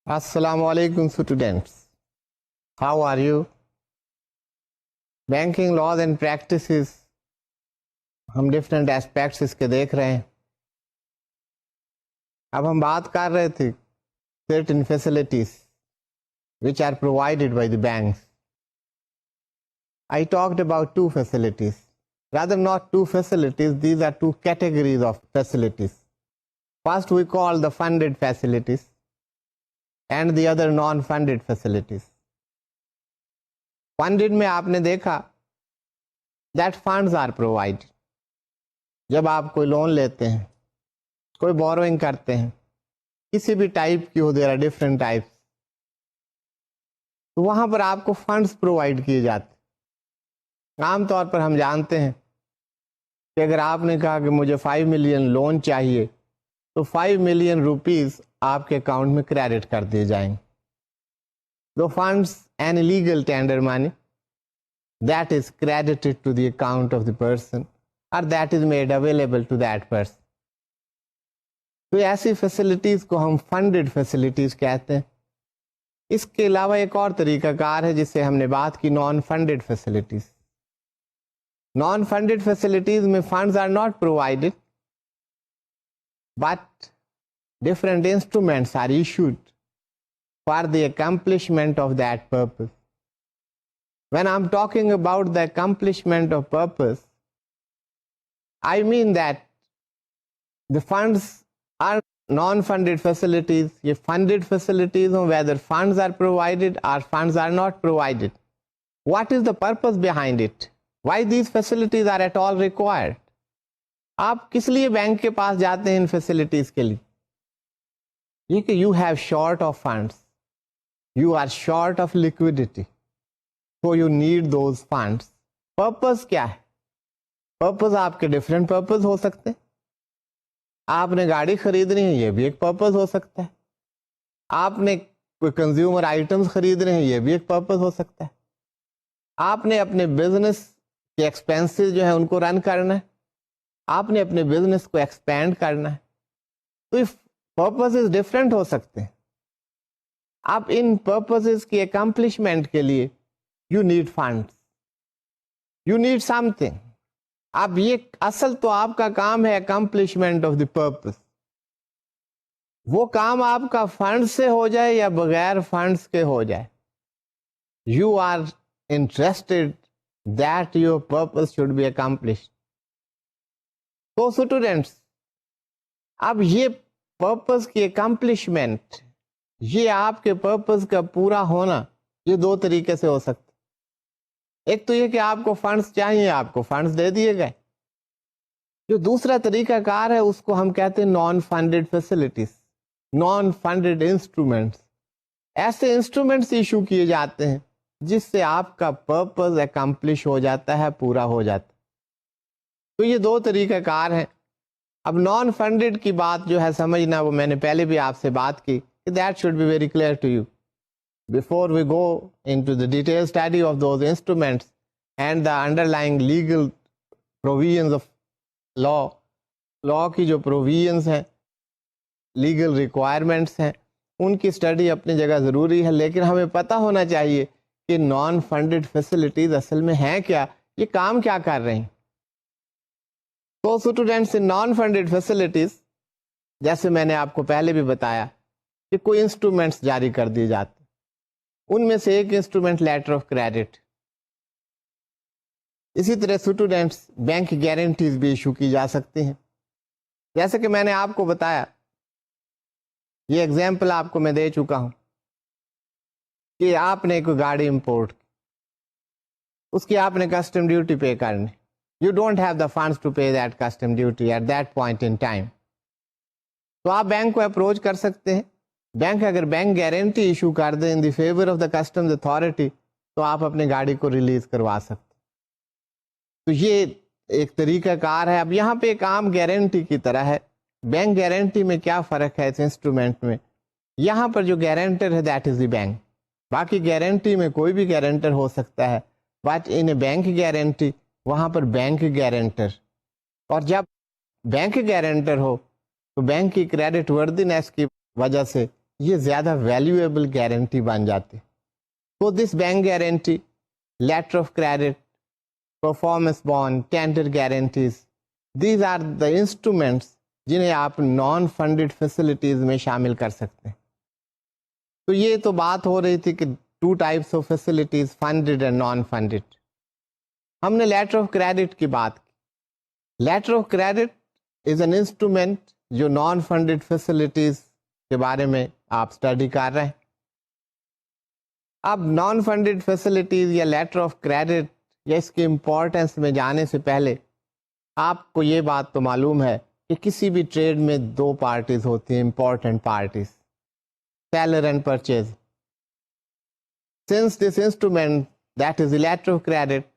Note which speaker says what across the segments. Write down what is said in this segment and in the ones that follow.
Speaker 1: Assalamu alaikum students. How are you? Banking laws and practices ہم different aspects اس کے دیکھ رہے ہیں. اب ہم بات کر رہے تھے certain facilities which are provided by the banks. I talked about two facilities. Rather not two facilities, these are two categories of facilities. First we call the funded facilities and the other non-funded facilities. Funded میں آپ نے دیکھا that funds are provided. جب آپ کوئی loan لیتے ہیں, کوئی بوروئنگ کرتے ہیں, کسی بھی ٹائپ کی ہو, there are different types, تو وہاں پر آپ کو فنڈس پرووائڈ کیے جاتے. عام طور پر ہم جانتے ہیں کہ اگر آپ نے کہا کہ مجھے 5 ملین لون چاہیے تو 5 ملین روپیز آپ کے اکاؤنٹ میں کریڈٹ کر دیے جائیں گے. The funds and illegal tender money that is credited to the account of the person or that is made available to that person. تو ایسی فیسلٹیز کو ہم فنڈڈ فیسلٹیز کہتے ہیں. اس کے علاوہ ایک اور طریقہ کار ہے جس سے ہم نے بات کی, non funded facilities. Non funded facilities میں funds are not provided but different instruments are issued for the accomplishment of that purpose. When I'm talking about the accomplishment of purpose, I mean that the funds are non-funded facilities, ye funded facilities hon, whether funds are provided or funds are not provided. What is the purpose behind it? Why these facilities are at all required? آپ کس لیے bank کے پاس جاتے ہیں ان facilities کے لیے؟ یہ کہ you have short of funds, you are short of liquidity, so you need those funds. Purpose کیا ہے؟ پرپز آپ کے ڈفرینٹ پرپز ہو سکتے ہیں. آپ نے گاڑی خریدنی ہے, یہ بھی ایک پرپز ہو سکتا ہے. آپ نے کوئی کنزیومر آئٹمس خریدنے ہیں, یہ بھی ایک پرپز ہو سکتا ہے. آپ نے اپنے بزنس کے ایکسپینسز جو ہیں ان کو رن کرنا ہے, آپ نے اپنے بزنس کو ایکسپینڈ کرنا ہے, تو پرپسز ڈفرینٹ ہو سکتے ہیں. آپ ان پرپسز کی اکمپلشمنٹ کے لیے you need funds, you need some thing. اب یہ اصل تو آپ کا کام ہے اکمپلشمنٹ آف دی پرپس. وہ کام آپ کا فنڈ سے ہو جائے یا بغیر فنڈس کے ہو جائے, you are interested that your purpose should be accomplished. تو اسٹوڈینٹس, اب یہ پرپز کی اکمپلشمنٹ, یہ آپ کے پرپز کا پورا ہونا, یہ دو طریقے سے ہو سکتا. ایک تو یہ کہ آپ کو فنڈس چاہیے, آپ کو فنڈس دے دیے گئے. جو دوسرا طریقہ کار ہے اس کو ہم کہتے ہیں naan funded facilities, non funded instruments. ایسے انسٹرومینٹس ایشو کیے جاتے ہیں جس سے آپ کا پرپز اکمپلش ہو جاتا ہے, پورا ہو جاتا ہے. تو یہ دو طریقہ کار ہیں. اب نان فنڈڈ کی بات جو ہے سمجھنا, وہ میں نے پہلے بھی آپ سے بات کی, that should be very clear to you before we go into the detail study of those instruments and the underlying legal provisions of law. Law کی جو پروویژنز ہیں, لیگل ریکوائرمنٹس ہیں, ان کی اسٹڈی اپنی جگہ ضروری ہے, لیکن ہمیں پتہ ہونا چاہیے کہ نان فنڈڈ فیسلٹیز اصل میں ہیں کیا, یہ کام کیا کر رہے ہیں. تو اسٹوڈینٹس, نان فنڈڈ فیسلٹیز جیسے میں نے آپ کو پہلے بھی بتایا کہ کوئی انسٹرومنٹس جاری کر دیے جاتے ہیں. ان میں سے ایک انسٹرومنٹ لیٹر آف کریڈٹ. اسی طرح اسٹوڈینٹس بینک گارنٹیز بھی ایشو کی جا سکتی ہیں. جیسے کہ میں نے آپ کو بتایا, یہ ایگزامپل آپ کو میں دے چکا ہوں کہ آپ نے کوئی گاڑی امپورٹ کی, اس کی آپ نے کسٹم ڈیوٹی پے کرنی. You don't have the funds to pay that custom duty at that point in time. تو آپ بینک کو اپروچ کر سکتے ہیں. بینک اگر بینک گارنٹی ایشو کر دیں in the favour of the customs authority, تو آپ اپنی گاڑی کو ریلیز کروا سکتے. تو یہ ایک طریقہ کار ہے. اب یہاں پہ ایک عام گارنٹی کی طرح ہے. بینک گارنٹی میں کیا فرق ہے اس انسٹرومنٹ میں؟ یہاں پر جو گارنٹر ہے دیٹ از دی بینک. باقی گارنٹی میں کوئی بھی گارنٹر ہو سکتا ہے, but in a bank guarantee وہاں پر بینک گارنٹر. اور جب بینک گارنٹر ہو تو بینک کی کریڈٹ وردینس کی وجہ سے یہ زیادہ ویلیویبل گارنٹی بن جاتی. تو this bank guarantee, letter of credit, performance bond, tender guarantees, these are the instruments جنہیں آپ نان فنڈڈ فیسلٹیز میں شامل کر سکتے ہیں. تو یہ تو بات ہو رہی تھی کہ 2 types of facilities, funded and non funded. ہم نے لیٹر آف کریڈٹ کی بات کی. Letter of credit is an instrument جو نان فنڈڈ فیسلٹیز کے بارے میں آپ اسٹڈی کر رہے ہیں. اب نان فنڈڈ فیسلٹیز یا لیٹر آف کریڈٹ یا اس کی امپورٹنس میں جانے سے پہلے آپ کو یہ بات تو معلوم ہے کہ کسی بھی ٹریڈ میں 2 پارٹیز ہوتی ہیں, important parties, seller and purchase. Since this instrument, that is the letter of credit,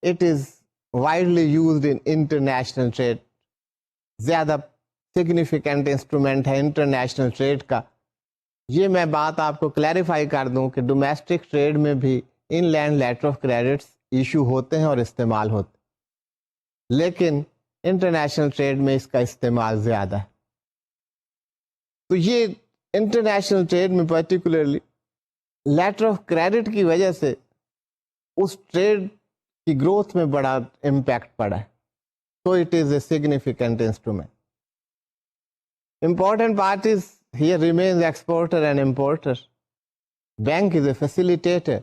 Speaker 1: it is widely used in international trade. زیادہ significant instrument ہے انٹرنیشنل ٹریڈ کا. یہ میں بات آپ کو کلیریفائی کر دوں کہ ڈومیسٹک ٹریڈ میں بھی inland letter of credits issue ہوتے ہیں اور استعمال ہوتے ہیں, لیکن انٹرنیشنل ٹریڈ میں اس کا استعمال زیادہ ہے. تو یہ انٹرنیشنل ٹریڈ میں پرٹیکولرلی لیٹر آف کریڈٹ کی وجہ سے اس ٹریڈ کی گروتھ میں بڑا امپیکٹ پڑا ہے. تو it is a significant instrument. Important parties here remains exporter and importer. Bank is a facilitator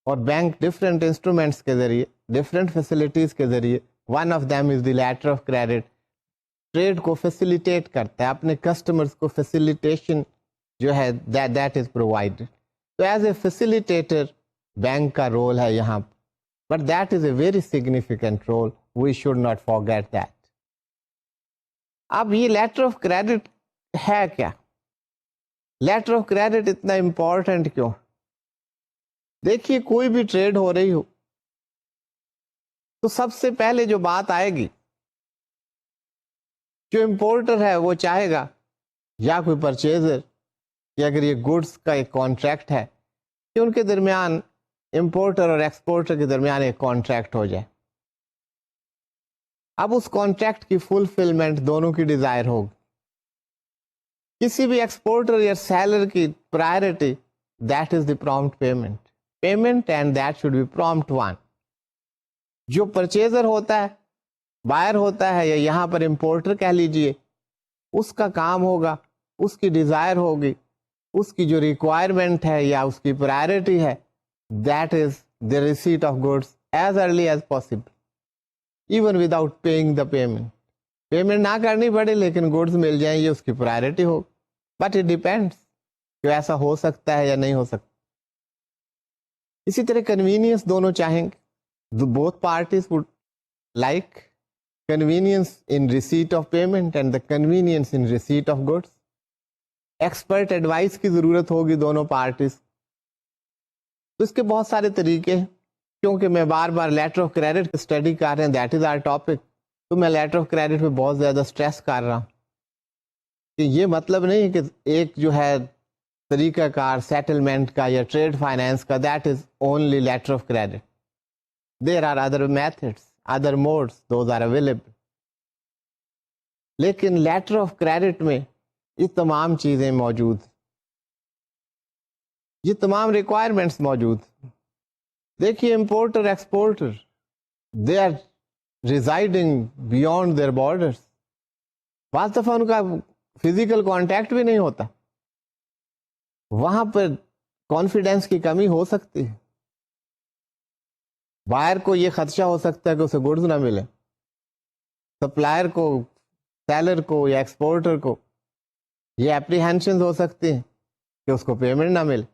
Speaker 1: اور بینک ڈفرینٹ انسٹرومینٹس کے ذریعے, ڈفرینٹ فیسلٹیز کے ذریعے, one of them is the letter of credit, trade کو facilitate کرتا ہے, اپنے customers کو فیسیلیٹیشن جو ہے دیٹ از پرووائڈیڈ. تو ایز اے فیسیلیٹیٹر بینک کا رول ہے یہاں, but that is a very significant role, we should not forget that. اب یہ لیٹر آف کریڈٹ ہے کیا؟ لیٹر آف کریڈٹ اتنا امپورٹنٹ کیوں؟ دیکھیے کوئی بھی ٹریڈ ہو رہی ہو تو سب سے پہلے جو بات آئے گی, جو امپورٹر ہے وہ چاہے گا یا کوئی پرچیزر کہ اگر یہ گڈس کا ایک کانٹریکٹ ہے کہ ان کے درمیان, امپورٹر اور ایکسپورٹر کے درمیان ایک کانٹریکٹ ہو جائے. اب اس کانٹریکٹ کی فلفلمنٹ دونوں کی ڈیزائر ہوگی. کسی بھی ایکسپورٹر یا سیلر کی priority that is the prompt payment and that should be prompt one. جو پرچیزر ہوتا ہے, بائر ہوتا ہے, یا یہاں پر امپورٹر کہہ لیجئے, اس کا کام ہوگا, اس کی ڈیزائر ہوگی, اس کی جو ریکوائرمنٹ ہے یا اس کی پرائرٹی ہے, that is the receipt of goods as early as possible, even without paying the payment. Payment نہ کرنی پڑے لیکن گڈس مل جائیں, یہ اس کی priority who. But it depends کہ ایسا ہو سکتا ہے یا نہیں ہو سکتا. اسی طرح کنوینئنس دونوں چاہیں گے, both parties would like convenience in receipt of payment and the convenience in receipt of goods. Expert advice کی ضرورت ہوگی دونوں پارٹیز. تو اس کے بہت سارے طریقے ہیں, کیونکہ میں بار بار لیٹر آف کریڈٹ اسٹڈی کر رہے ہیں, دیٹ از آور ٹاپک, تو میں لیٹر آف کریڈٹ پہ بہت زیادہ اسٹریس کر رہا ہوں کہ یہ مطلب نہیں ہے کہ ایک جو ہے طریقہ کار سیٹلمنٹ کا یا ٹریڈ فائنینس کا, that is only letter of credit. There are other methods, other modes, those are available. لیکن لیٹر آف کریڈٹ میں یہ تمام چیزیں موجود, یہ تمام ریکوائرمنٹس موجود. دیکھیے importer exporter they are residing beyond their borders. بعض دفعہ ان کا فزیکل کانٹیکٹ بھی نہیں ہوتا, وہاں پر کانفیڈینس کی کمی ہو سکتی ہے. بائر کو یہ خدشہ ہو سکتا ہے کہ اسے گڈز نہ ملے, سپلائر کو, سیلر کو یا ایکسپورٹر کو یہ اپریہینشنز ہو سکتی ہیں کہ اس کو پیمنٹ نہ ملے.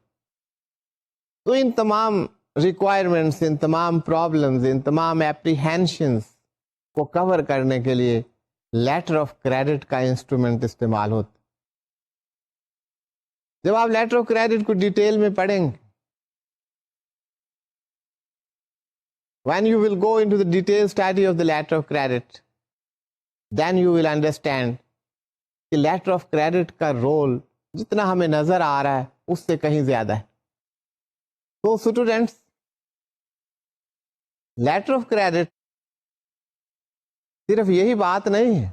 Speaker 1: تو ان تمام ریکوائرمنٹس, ان تمام پرابلمز, ان تمام اپریہینشنز کو کور کرنے کے لیے لیٹر آف کریڈٹ کا انسٹرومنٹ استعمال ہوتا. جب آپ لیٹر آف کریڈٹ کو ڈیٹیل میں پڑھیں گے, when you will go into the detailed study of the letter of credit, then you will understand کہ لیٹر آف کریڈٹ کا رول جتنا ہمیں نظر آ رہا ہے اس سے کہیں زیادہ ہے. تو اسٹوڈینٹس, لیٹر آف کریڈٹ صرف یہی بات نہیں ہے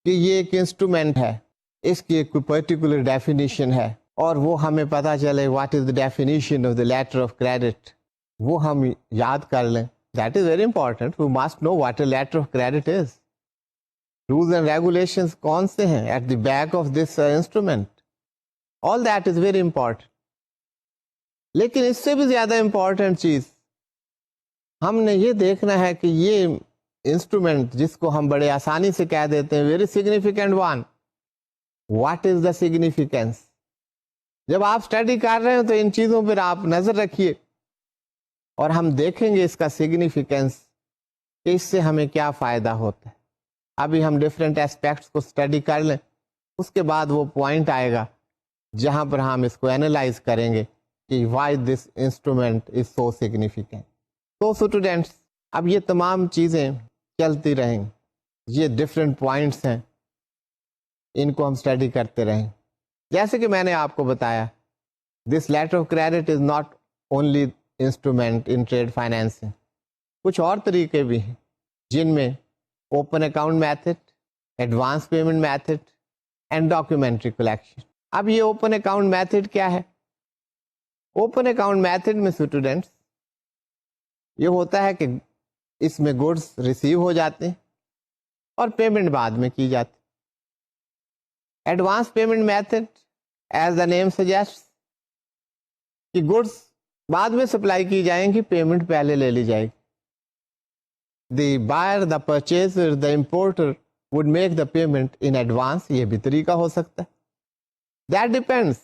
Speaker 1: کہ یہ ایک انسٹرومنٹ ہے اس کی ایک کوئی پرٹیکولر ڈیفینیشن ہے اور وہ ہمیں پتا چلے what is the definition of the letter of credit, وہ ہم یاد کر لیں. That is very important. We must know what a letter of credit is. Rules and regulations کون سے ہیں at the back of this instrument, all that is very important. لیکن اس سے بھی زیادہ امپورٹنٹ چیز ہم نے یہ دیکھنا ہے کہ یہ انسٹرومنٹ جس کو ہم بڑے آسانی سے کہہ دیتے ہیں very significant one, what is the significance. جب آپ اسٹڈی کر رہے ہیں تو ان چیزوں پر آپ نظر رکھیے اور ہم دیکھیں گے اس کا سگنیفیکینس کہ اس سے ہمیں کیا فائدہ ہوتا ہے. ابھی ہم ڈفرینٹ اسپیکٹس کو اسٹڈی کر لیں, اس کے بعد وہ پوائنٹ آئے گا جہاں پر ہم اس کو اینالائز کریں گے کہ why this instrument is so significant. تو اسٹوڈینٹس اب یہ تمام چیزیں چلتی رہیں, یہ ڈفرینٹ پوائنٹس ہیں, ان کو ہم اسٹڈی کرتے رہیں. جیسے کہ میں نے آپ کو بتایا this letter of credit is not only instrument in trade financing. کچھ اور طریقے بھی ہیں جن میں open account method, advance payment method and documentary collection. اب یہ اوپن اکاؤنٹ میتھڈ کیا ہے؟ اوپن اکاؤنٹ میتھڈ میں اسٹوڈینٹس یہ ہوتا ہے کہ اس میں گڈس ریسیو ہو جاتے ہیں اور پیمنٹ بعد میں کی جاتی. Advance payment method as the name suggest کہ گڈس بعد میں سپلائی کی جائیں گی, پیمنٹ پہلے لے لی جائے گی. The buyer, the purchaser, the importer would make the payment in advance. یہ بھی طریقہ ہو سکتا ہے. That depends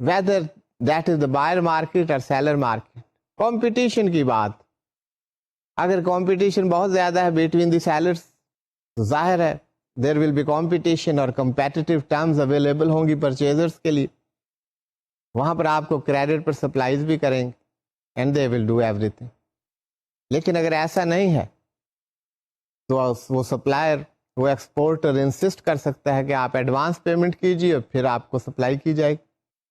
Speaker 1: whether that is the buyer market or seller market. Competition کی بات, اگر competition بہت زیادہ ہے between the sellers تو ظاہر ہے there will be competition اور competitive terms available ہوں گی purchasers کے لیے. وہاں پر آپ کو کریڈٹ پر سپلائیز بھی کریں گے and they will do everything. لیکن اگر ایسا نہیں ہے تو وہ سپلائر, وہ ایکسپورٹر انسسٹ کر سکتا ہے کہ آپ ایڈوانس پیمنٹ کیجیے پھر آپ کو سپلائی کی جائے.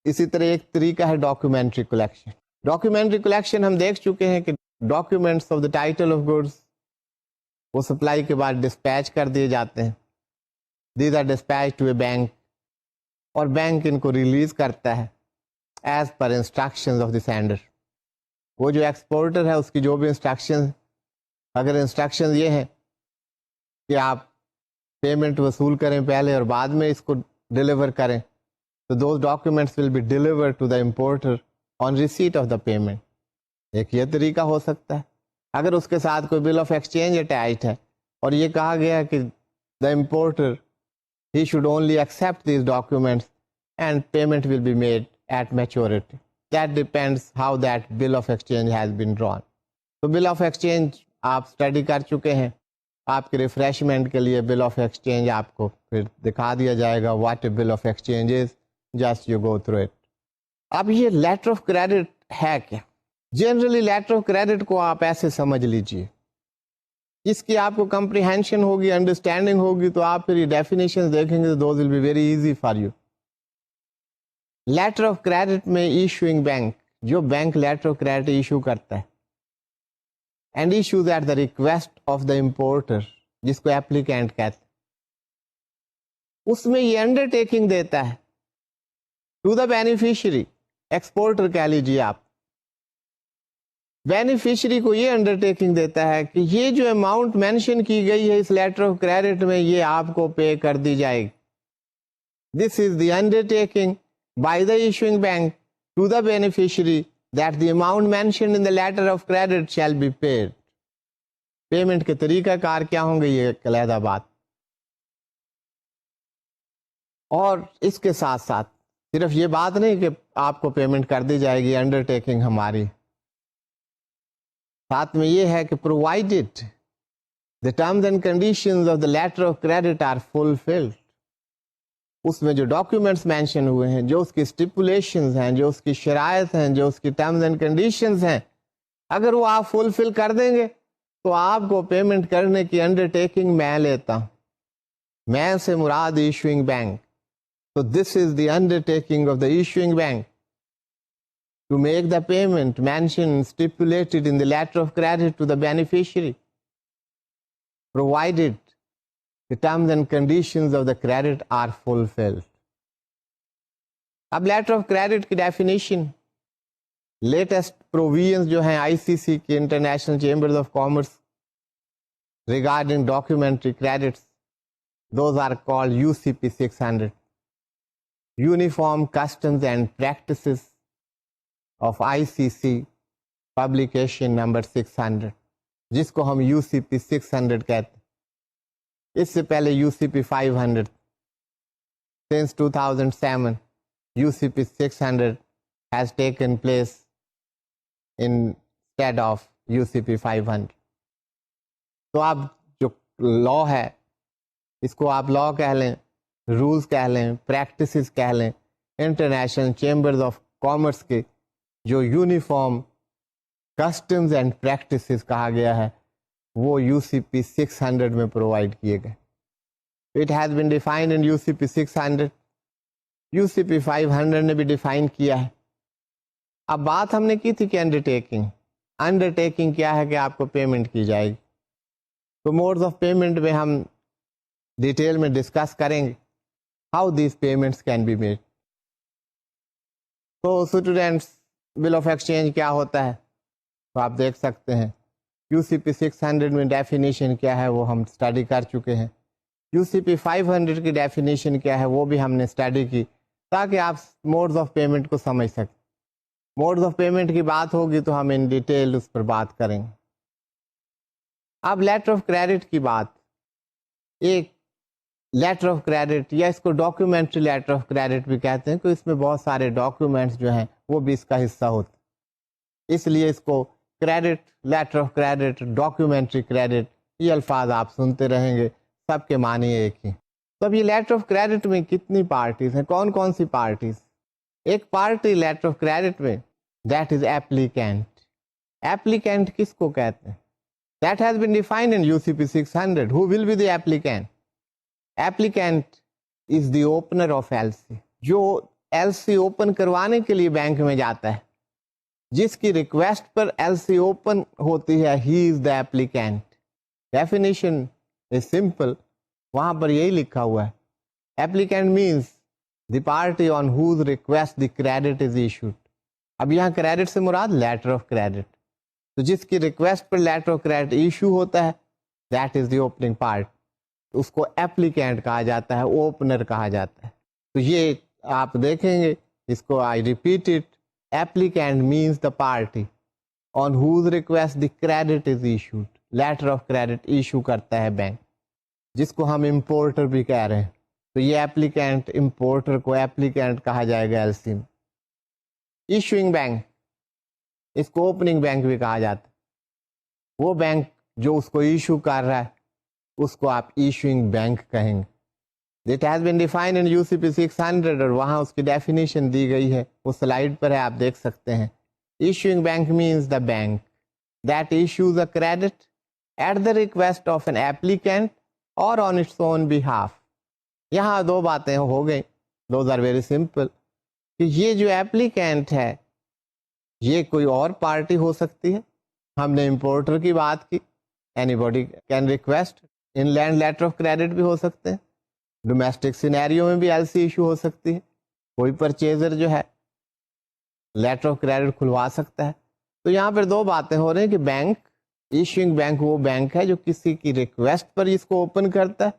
Speaker 1: اسی طرح ایک طریقہ ہے ڈاکیومنٹری کلیکشن. ڈاکیومنٹری کلیکشن ہم دیکھ چکے ہیں کہ documents of the title of goods وہ سپلائی کے بعد ڈسپیچ کر دیے جاتے ہیں. These are dispatch to a bank اور بینک ان کو ریلیز کرتا ہے as per instructions of the sender. وہ جو ایکسپورٹر ہے اس کی جو بھی انسٹرکشن, اگر انسٹرکشن یہ ہیں کہ آپ پیمنٹ وصول کریں پہلے اور بعد میں اس کو ڈلیور کریں, تو those documents will be deliver to the importer on receipt of the payment. ایک یہ طریقہ ہو سکتا ہے. اگر اس کے ساتھ کوئی بل آف ایکسچینج اٹیچڈ ہے اور یہ کہا گیا ہے کہ دا امپورٹر ہی should only accept these documents and payment will be made at maturity. That depends how that bill of exchange has been drawn. تو بل آف ایکسچینج آپ اسٹڈی کر چکے ہیں. آپ کے ریفریشمنٹ کے لیے بل آف ایکسچینج آپ کو پھر دکھا دیا جائے گا what a bill of exchange is, just you go through it. اب یہ لیٹر آف کریڈٹ ہے کیا؟ جنرلی لیٹر آف کریڈٹ کو آپ ایسے سمجھ لیجئے, اس کی آپ کو کمپریہینشن ہوگی, انڈرسٹینڈنگ ہوگی, تو آپ پھر یہ ڈیفینیشن دیکھیں گے تو those will be very easy for you. Letter of credit میں ایشوئنگ بینک, جو bank letter of credit issue کرتا ہے and issues at the request of the importer, جس کو applicant کہتے ہیں, اس میں یہ انڈر ٹیکنگ دیتا ہے ٹو دا بینیفیشری. ایکسپورٹر کہہ لیجیے آپ, بینیفیشری کو یہ انڈر ٹیکنگ دیتا ہے کہ یہ جو اماؤنٹ مینشن کی گئی ہے اس لیٹر آف کریڈٹ میں یہ آپ کو پے کر دی جائے گی. This is the undertaking by the issuing bank to the beneficiary that the amount mentioned in the letter of credit shall be paid. Payment کے طریقہ کار کیا ہوں گے یہ ایک علیحدہ بات. اور اس کے ساتھ ساتھ صرف یہ بات نہیں کہ آپ کو پیمنٹ کر دی جائے گی, انڈر ٹیکنگ ہماری, ساتھ میں یہ ہے کہ provided the terms and conditions of the letter of credit are fulfilled. اس میں جو ڈاکیومنٹس مینشن ہوئے ہیں, جو اس کی اسٹیپولیشنز ہیں, جو اس کی شرائط ہیں, جو اس کی ٹرمز اینڈ کنڈیشنز ہیں, اگر وہ آپ فلفل کر دیں گے تو آپ کو پیمنٹ کرنے کی انڈر ٹیکنگ میں لیتا ہوں. میں سے مراد ایشوئنگ بینک. تو this is the undertaking of the issuing bank to make the payment mention stipulated in the letter of credit to the beneficiary provided the terms and conditions of the credit are fulfilled. اب letter of credit کی definition latest provisions جو ہیں I C C کے international chambers of commerce regarding documentary credits those are called UCP 600 uniform customs and practices of ICC publication number 600 جس کو ہم UCP 600 کہتے ہیں. اس سے پہلے UCP 500. Since 2007 UCP 600 has taken place instead of UCP 500. تو اب جو لا ہے اس کو آپ لا کہہ لیں, رولز کہہ لیں, پریکٹسز کہہ لیں, انٹرنیشنل چیمبرز آف کامرس کے جو یونیفارم کسٹمز اینڈ پریکٹسز کہا گیا ہے وہ UCP 600 میں پرووائڈ کیے گئے. It has been defined in UCP 600. UCP 500 نے بھی ڈیفائن کیا ہے. اب بات ہم نے کی تھی کہ انڈرٹیکنگ کیا ہے کہ آپ کو پیمنٹ کی جائے گی. تو موڈز آف پیمنٹ میں ہم ڈیٹیل میں ڈسکس کریں گے how these payments can be made. تو اسٹوڈینٹس بل آف ایکسچینج کیا ہوتا ہے تو آپ دیکھ سکتے ہیں UCP 600 میں ڈیفینیشن کیا ہے وہ ہم اسٹڈی کر چکے ہیں. UCP 500 کی ڈیفینیشن کیا ہے وہ بھی ہم نے اسٹڈی کی تاکہ آپ موڈز آف پیمنٹ کو سمجھ سکیں. موڈز آف پیمنٹ کی بات ہوگی تو ہم ان ڈیٹیل اس پر بات کریں گے. اب لیٹر آف کریڈٹ کی بات, ایک لیٹر آف کریڈٹ یا اس کو ڈاکیومنٹری لیٹر آف کریڈٹ بھی کہتے ہیں کہ اس میں بہت سارے ڈاکیومنٹس جو ہیں وہ بھی اس کا حصہ ہوتے ہیں, اس لیے اس کو credit, letter of credit, documentary credit یہ الفاظ آپ سنتے رہیں گے, سب کے معنی ایک ہی. تو اب یہ لیٹر آف کریڈٹ میں کتنی پارٹیز ہیں, کون کون سی پارٹیز؟ ایک پارٹی لیٹر آف کریڈٹ میں دیٹ از ایپلیکینٹ. ایپلیکینٹ کس کو کہتے ہیں؟ That has been defined in UCP 600. Who will be the applicant? Applicant is the opener of LC. جو LC اوپن کروانے کے لیے بینک میں جاتا ہے, جس کی ریکویسٹ پر LC اوپن ہوتی ہے, he is the applicant. Definition is simple. وہاں پر یہی لکھا ہوا ہے. Applicant means the party on whose request the credit is issued. اب یہاں کریڈٹ سے مراد لیٹر آف کریڈٹ, تو جس کی ریکویسٹ پر لیٹر آف کریڈٹ ایشو ہوتا ہے that is the opening part, اس کو ایپلیکینٹ کہا جاتا ہے, اوپنر کہا جاتا ہے. تو یہ آپ دیکھیں گے اس کو, I repeat it, applicant means the party on whose request the credit is issued. Letter of credit issue کرتا ہے بینک, جس کو ہم امپورٹر بھی کہہ رہے ہیں. تو یہ ایپلیکینٹ, امپورٹر کو ایپلیکینٹ کہا جائے گا LC میں. ایشوئنگ بینک, اس کو اوپننگ بینک بھی کہا جاتا ہے. وہ بینک جو اس کو ایشو کر رہا ہے اس کو آپ ایشوئنگ بینک کہیں گے. It has been defined in UCP 600 اور وہاں اس کی ڈیفینیشن دی گئی ہے, وہ سلائیڈ پر ہے, آپ دیکھ سکتے ہیں. Issuing bank means the bank that issues a credit at the request of an applicant or on its own behalf. یہاں دو باتیں ہو گئیں, those are very simple. کہ یہ جو ایپلیکینٹ ہے یہ کوئی اور پارٹی ہو سکتی ہے. ہم نے امپورٹر کی بات کی, anybody can request. Inland letter of credit بھی ہو سکتے ہیں. ڈومیسٹک سینیریو میں بھی LC ایشو ہو سکتی ہے. کوئی پرچیزر جو ہے لیٹر آف کریڈٹ کھلوا سکتا ہے. تو یہاں پر دو باتیں ہو رہی ہیں کہ بینک, ایشوئنگ بینک وہ بینک ہے جو کسی کی ریکویسٹ پر اس کو اوپن کرتا ہے,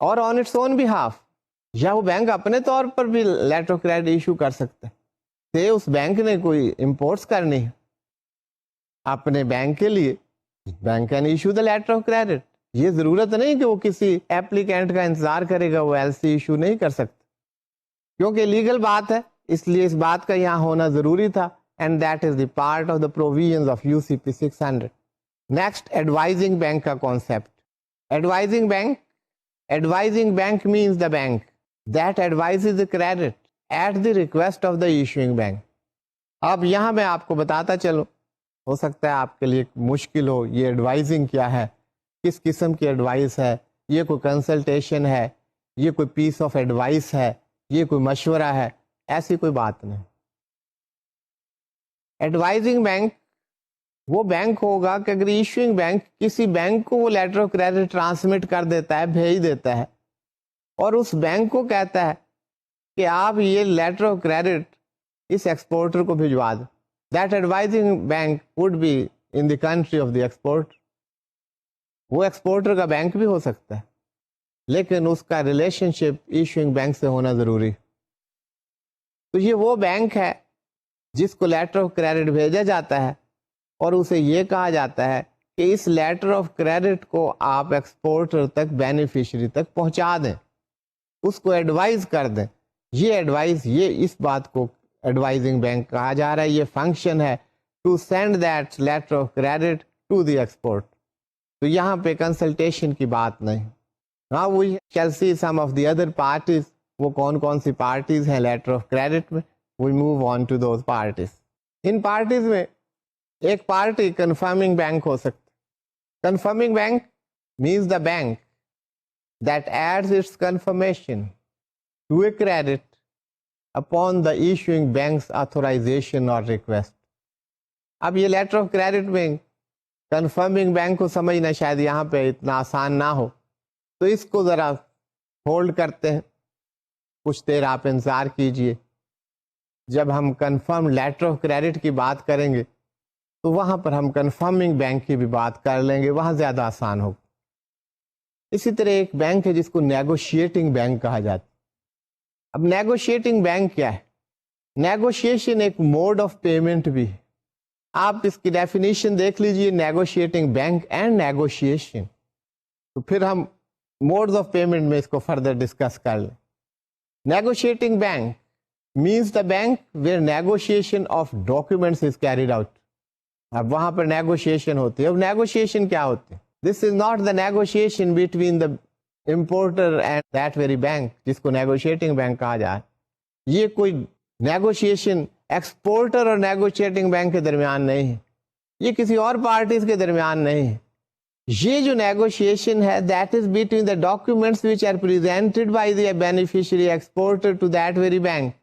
Speaker 1: اور آن اٹس اون بہاف, یا وہ بینک اپنے طور پر بھی لیٹر آف کریڈٹ ایشو کر سکتا ہے. اس بینک نے کوئی امپورٹس کرنی ہے اپنے بینک کے لیے, bank can issue the letter of credit. یہ ضرورت نہیں کہ وہ کسی ایپلیکینٹ کا انتظار کرے گا, وہ LC ایشو نہیں کر سکتا کیونکہ لیگل بات ہے, اس لیے اس بات کا یہاں ہونا ضروری تھا. And that is the part of the provisions of UCP 600. Next, advising bank کا concept. Advising bank, advising bank means the bank that advises the credit at the request of the issuing bank. اب یہاں میں آپ کو بتاتا چلوں, ہو سکتا ہے آپ کے لیے مشکل ہو, یہ ایڈوائزنگ کیا ہے, کس قسم کی ایڈوائس ہے, یہ کوئی کنسلٹیشن ہے, یہ کوئی پیس آف ایڈوائس ہے, یہ کوئی مشورہ ہے. ایسی کوئی بات نہیں. ایڈوائزنگ بینک وہ بینک ہوگا کہ اگر ایشوئنگ بینک کسی بینک کو وہ لیٹر آف کریڈٹ ٹرانسمٹ کر دیتا ہے, بھیج دیتا ہے, اور اس بینک کو کہتا ہے کہ آپ یہ لیٹر آف کریڈٹ اس ایکسپورٹر کو بھجوا دیں. That advising bank would be in the country of the export. وہ ایکسپورٹر کا بینک بھی ہو سکتا ہے لیکن اس کا ریلیشن شپ ایشوئنگ بینک سے ہونا ضروری. تو یہ وہ بینک ہے جس کو لیٹر آف کریڈٹ بھیجا جاتا ہے اور اسے یہ کہا جاتا ہے کہ اس لیٹر آف کریڈٹ کو آپ ایکسپورٹر تک بینیفیشری تک پہنچا دیں, اس کو ایڈوائز کر دیں. یہ ایڈوائز, یہ اس بات کو ایڈوائزنگ بینک کہا جا رہا ہے. یہ فنکشن ہے to send that letter of credit to the export. تو یہاں پہ کنسلٹیشن کی بات نہیں. ہاں we shall see some of the other parties. وہ کون کون سی پارٹیز ہیں لیٹر آف کریڈٹ میں. We move on to those parties. ان پارٹیز میں ایک پارٹی کنفرمنگ بینک ہو سکتی. Confirming bank means the bank that adds its confirmation to a credit upon the issuing bank's authorization or request. اب یہ letter of credit میں confirming bank کو سمجھنا شاید یہاں پہ اتنا آسان نہ ہو, تو اس کو ذرا ہولڈ کرتے ہیں, کچھ دیر آپ انتظار کیجئے. جب ہم کنفرم لیٹر آف کریڈٹ کی بات کریں گے تو وہاں پر ہم کنفرمنگ بینک کی بھی بات کر لیں گے, وہاں زیادہ آسان ہوگا. اسی طرح ایک بینک ہے جس کو نیگوشیٹنگ بینک کہا جاتا ہے. اب نیگوشیٹنگ بینک کیا ہے؟ نیگوشیشن ایک موڈ آف پیمنٹ بھی ہے. آپ اس کی ڈیفینیشن دیکھ لیجئے, نیگوشیٹنگ بینک اینڈ نیگوشیشن. تو پھر ہم موڈز آف پیمنٹ میں اس کو فردر ڈسکس کر لیں. Negotiating bank means the bank where negotiation of documents is carried out. اب وہاں پر نیگوشیشن ہوتی ہے. اب نیگوشیشن کیا ہوتی ہے؟ This is not the negotiation between the importer and that very bank, جس کو نیگوشیٹنگ بینک کہا جائے. یہ کوئی نیگوشیشن ایکسپورٹر اور نیگوشیٹنگ بینک کے درمیان نہیں ہے, یہ کسی اور پارٹیز کے درمیان نہیں ہے. یہ جو نیگوشیشن ہے that is between the documents which are presented by the beneficiary exporter to that very bank.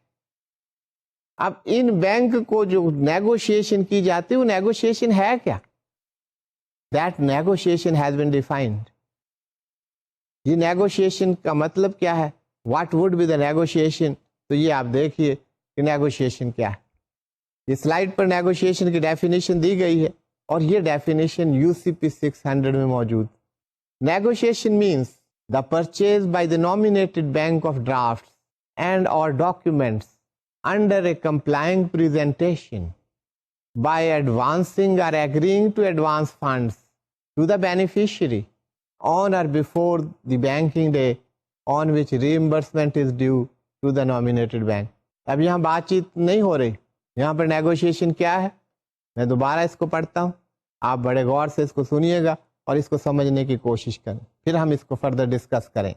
Speaker 1: اب ان بینک کو جو نیگوشیشن کی جاتی ہے وہ نیگوشیشن ہے کیا؟ That negotiation has been defined. یہ نیگوشیشن کا مطلب کیا ہے؟ What would be the negotiation? تو یہ آپ دیکھیے کہ نیگوشیشن کیا ہے. یہ سلائڈ پر نیگوشیشن کی ڈیفینیشن دی گئی ہے اور یہ ڈیفینیشن UCP 600 میں موجود. Negotiation means the purchase by the nominated bank of draft and or documents under a complying presentation by advancing or agreeing to advance funds to the beneficiary on or before the banking day on which reimbursement is due to the nominated bank. اب یہاں بات چیت نہیں ہو رہی, یہاں پر negotiation کیا ہے؟ میں دوبارہ اس کو پڑھتا ہوں, آپ بڑے غور سے اس کو سنیے گا اور اس کو سمجھنے کی کوشش کریں, پھر ہم اس کو فردر ڈسکس کریں.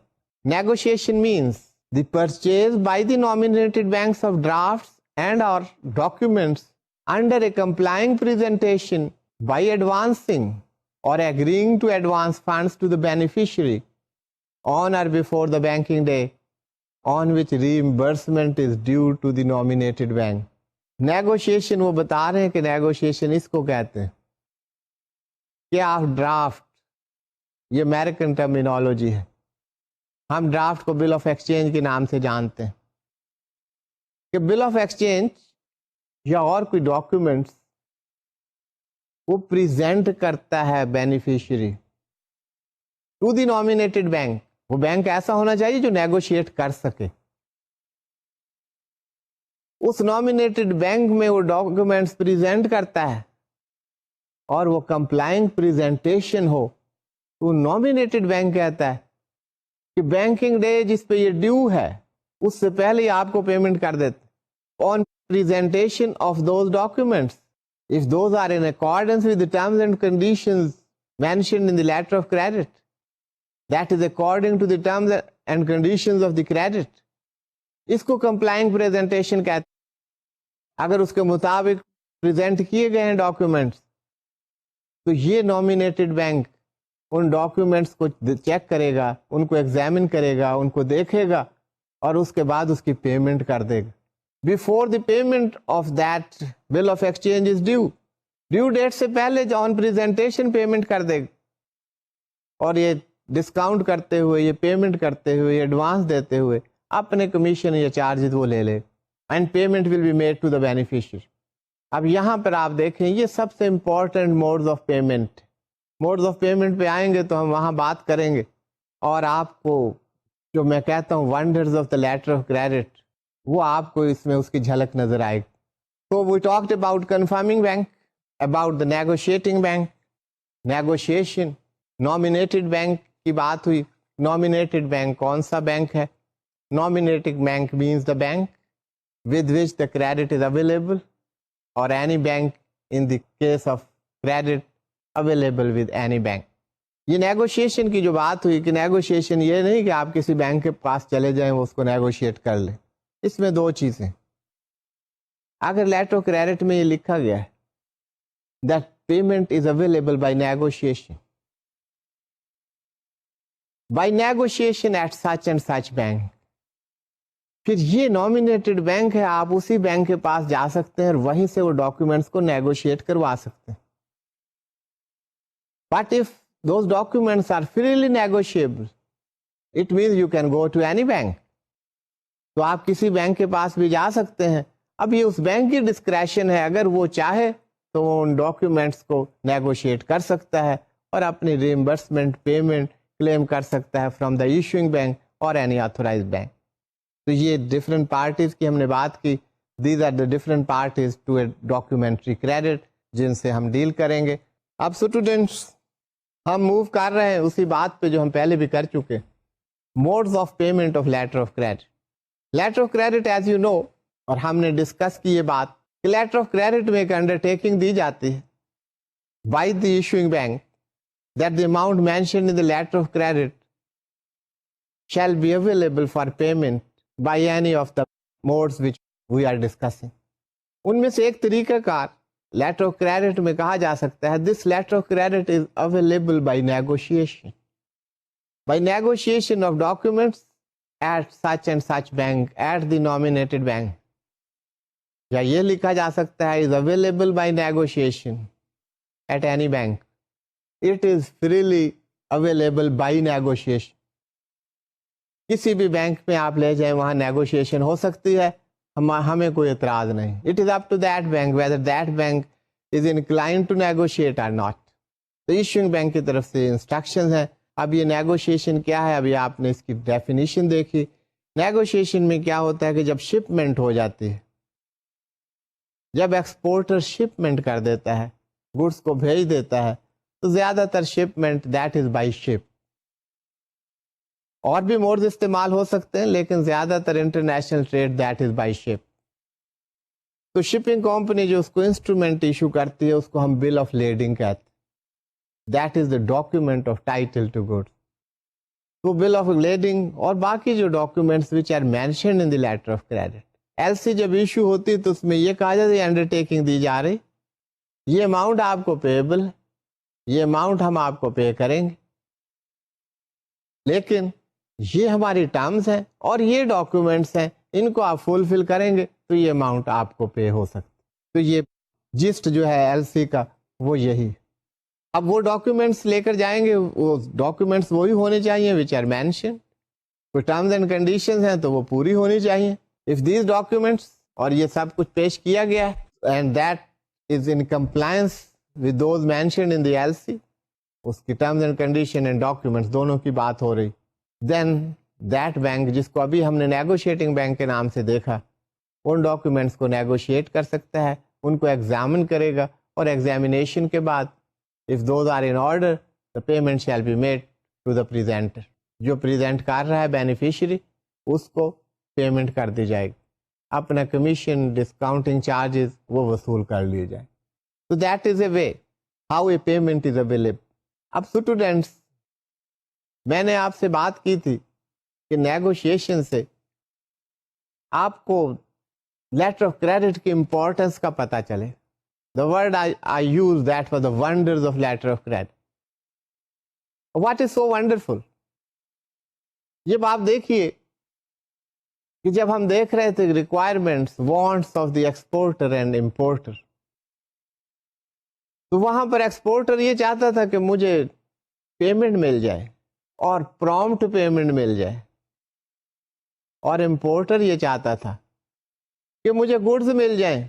Speaker 1: Negotiation means the purchase by the nominated banks of drafts and or documents under a complying presentation by advancing or agreeing to advance funds to the beneficiary on or before the banking day on which reimbursement is due to the nominated bank. Negotiation وہ بتا رہے ہیں کہ negotiation اس کو کہتے ہیں کہ آپ ڈرافٹ, یہ امریکن ٹرمینالوجی ہے, ہم ڈرافٹ کو بل آف ایکسچینج کے نام سے جانتے ہیں کہ بل آف ایکسچینج یا اور کوئی ڈاکیومنٹس وہ پریزنٹ کرتا ہے beneficiary to the nominated bank. وہ بینک ایسا ہونا چاہیے جو نیگوشیٹ کر سکے. اس نامینیٹڈ بینک میں وہ ڈاکیومنٹس پریزنٹ کرتا ہے اور وہ کمپلائنگ پریزنٹیشن ہو تو نامینیٹڈ بینک کہتا ہے کہ بینکنگ ڈے جس پہ یہ ڈیو ہے اس سے پہلے ہی آپ کو پیمنٹ کر دیتے. On presentation of those documents if those are in accordance with the terms and conditions mentioned in the letter of credit, that is according to the terms and conditions of the credit, اس کو complying presentation کہتے ہیں. اگر اس کے مطابق present کیے گئے ہیں documents تو یہ نامینیٹڈ بینک ان ڈاکیومنٹس کو چیک کرے گا, ان کو ایگزامن کرے گا, ان کو دیکھے گا اور اس کے بعد اس کی پیمنٹ کر دے گا. Before the payment of that bill of exchange is due, due date سے پہلے آن پریزنٹیشن پیمنٹ کر دے گا. اور یہ ڈسکاؤنٹ کرتے ہوئے, یہ پیمنٹ کرتے ہوئے, یہ ایڈوانس دیتے ہوئے اپنے کمیشن یا چارجز وہ لے لے, and payment will be made to the beneficiary. اب یہاں پر آپ دیکھیں یہ سب سے important modes of payment. Modes of payment پہ آئیں گے تو ہم وہاں بات کریں گے, اور آپ کو جو میں کہتا ہوں wonders of the letter of credit, وہ آپ کو اس میں اس کی جھلک نظر آئے گی. تو we talked about confirming bank, about the negotiating bank, negotiation, nominated bank کی بات ہوئی. نامینیٹڈ بینک کون سا بینک ہے؟ Nominated bank means the bank with which the credit is available, or any bank in the case of credit available with any bank. یہ negotiation کی جو بات ہوئی کہ نیگوشیشن یہ نہیں کہ آپ کسی بینک کے پاس چلے جائیں وہ اس کو نیگوشیٹ کر لیں. اس میں دو چیزیں, اگر لیٹر آف کریڈٹ میں یہ لکھا گیا ہے that payment is available by negotiation at such and such bank, پھر یہ نامینیٹڈ بینک ہے, آپ اسی بینک کے پاس جا سکتے ہیں اور وہیں سے وہ ڈاکیومنٹس کو نیگوشیٹ کروا سکتے ہیں. But if those documents are freely negotiable, it means you can go to any bank. تو آپ کسی بینک کے پاس بھی جا سکتے ہیں. اب یہ اس بینک کی ڈسکریشن ہے, اگر وہ چاہے تو وہ ان ڈاکیومنٹس کو نیگوشیٹ کر سکتا ہے اور اپنی ریمبرسمنٹ پیمنٹ کلیم کر سکتا ہے from the issuing bank or any authorise bank. تو یہ ڈفرینٹ پارٹیز کی ہم نے بات کی. These are the different parties to a documentary credit جن سے ہم ڈیل کریں گے. اب اسٹوڈینٹس ہم موو کر رہے ہیں اسی بات پہ جو ہم پہلے بھی کر چکے, modes of payment of letter of credit. Letter of credit as you know, اور ہم نے ڈسکس کی یہ بات کہ لیٹر آف کریڈٹ میں ایک انڈرٹیکنگ دی جاتی ہے by the issuing bank that the amount mentioned in the letter of credit shall be available for payment by any of the modes which we are discussing. ان میں سے ایک طریقہ کار letter of credit میں کہا جا سکتا ہے this letter of credit is available by negotiation of documents at such and such bank at the nominated bank. یا یہ لکھا جا سکتا ہے is available by negotiation at any bank, it is freely available by negotiation. کسی بھی bank میں آپ لے جائیں وہاں نیگوشیشن ہو سکتی ہے, ہمیں کوئی اعتراض نہیں. It is up to that bank whether that bank is inclined to negotiate or not. تو ایشوئنگ بینک کی طرف سے انسٹرکشنز ہیں. اب یہ نیگوشیشن کیا ہے, ابھی آپ نے اس کی ڈیفینیشن دیکھی. نیگوشیشن میں کیا ہوتا ہے کہ جب شپمنٹ ہو جاتی ہے, جب ایکسپورٹر شپمنٹ کر دیتا ہے, گڈس کو بھیج دیتا ہے, تو زیادہ تر شپمنٹ دیٹ از بائی شپ. اور بھی موڈز استعمال ہو سکتے ہیں لیکن زیادہ تر international trade that is by ship. تو شپنگ کمپنی جو اس کو انسٹرومنٹ ایشو کرتی ہے اس کو ہم بل آف لیڈنگ کہتے ہیں. That is the document of title to good. تو بل آف لیڈنگ اور باقی جو documents which are mentioned in the letter of credit. L C جب ایشو ہوتی تو اس میں یہ کہا جاتا ہے انڈرٹیکنگ دی جا رہی, یہ اماؤنٹ آپ کو پیبل ہے, یہ اماؤنٹ ہم آپ کو پے کریں گے, لیکن یہ ہماری ٹرمز ہیں اور یہ ڈاکیومنٹس ہیں, ان کو آپ فلفل کریں گے تو یہ اماؤنٹ آپ کو پے ہو سکتا. تو یہ جسٹ جو ہے ایل سی کا وہ یہی. اب وہ ڈاکیومنٹس لے کر جائیں گے, وہ ڈاکیومنٹس وہی ہونے چاہیے وچ آر مینشن. کوئی ٹرمز اینڈ کنڈیشنز ہیں تو وہ پوری ہونی چاہیے. اف دیز ڈاکیومنٹس اور یہ سب کچھ پیش کیا گیا ہے and that is in compliance with those mentioned in the L C, اس کی terms and condition and documents دونوں کی بات ہو رہی, دین دیٹ بینک جس کو ابھی ہم نے نیگوشیٹنگ بینک کے نام سے دیکھا, ان ڈاکیومنٹس کو نیگوشیٹ کر سکتا ہے, ان کو ایگزامن کرے گا, اور ایگزامینیشن کے بعد if those are in order the payment shall be made to the presenter. جو پریزنٹ کر رہا ہے بینیفیشری اس کو پیمنٹ کر دی جائے گی, اپنا کمیشن ڈسکاؤنٹنگ چارجز وہ وصول کر لیے جائے. تو that is a way how a payment is available. اب اسٹوڈینٹس میں نے آپ سے بات کی تھی کہ نیگوشیشن سے آپ کو لیٹر آف کریڈٹ کی امپورٹنس کا پتہ چلے. The word I use that for the wonders of letter of credit. What is so wonderful? یہ آپ دیکھیے کہ جب ہم دیکھ رہے تھے requirements, wants of the exporter and importer, تو وہاں پر ایکسپورٹر یہ چاہتا تھا کہ مجھے پیمنٹ مل جائے اور پرومپٹ پیمنٹ مل جائے. اور امپورٹر یہ چاہتا تھا کہ مجھے گڈز مل جائیں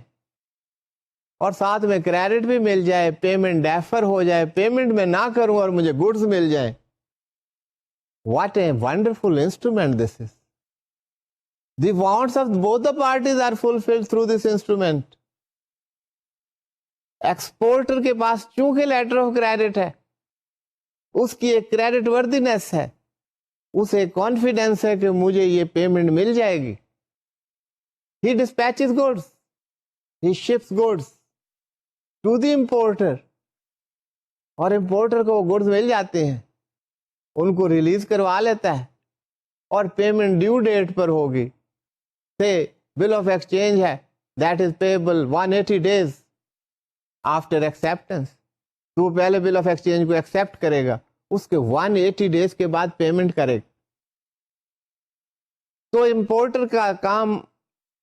Speaker 1: اور ساتھ میں کریڈٹ بھی مل جائے, پیمنٹ ڈیفر ہو جائے, پیمنٹ میں نہ کروں اور مجھے گڈز مل جائیں. What a wonderful instrument this is. The wants of both the parties are fulfilled through this instrument. Exporter کے پاس چونکہ لیٹر آف کریڈٹ ہے, اس کی ایک کریڈٹ وردینس ہے, اسے کانفیڈینس ہے کہ مجھے یہ پیمنٹ مل جائے گی. He dispatches goods, he ships goods to the importer, اور امپورٹر کو وہ گڈز مل جاتے ہیں, ان کو ریلیز کروا لیتا ہے اور پیمنٹ ڈیو ڈیٹ پر ہوگی. سے بل آف ایکسچینج ہے that is payable 180 days after acceptance, تو وہ پہلے بل آف ایکسچینج کو ایکسپٹ کرے گا, اس کے 180 days کے بعد پیمنٹ کرے گا. تو امپورٹر کا کام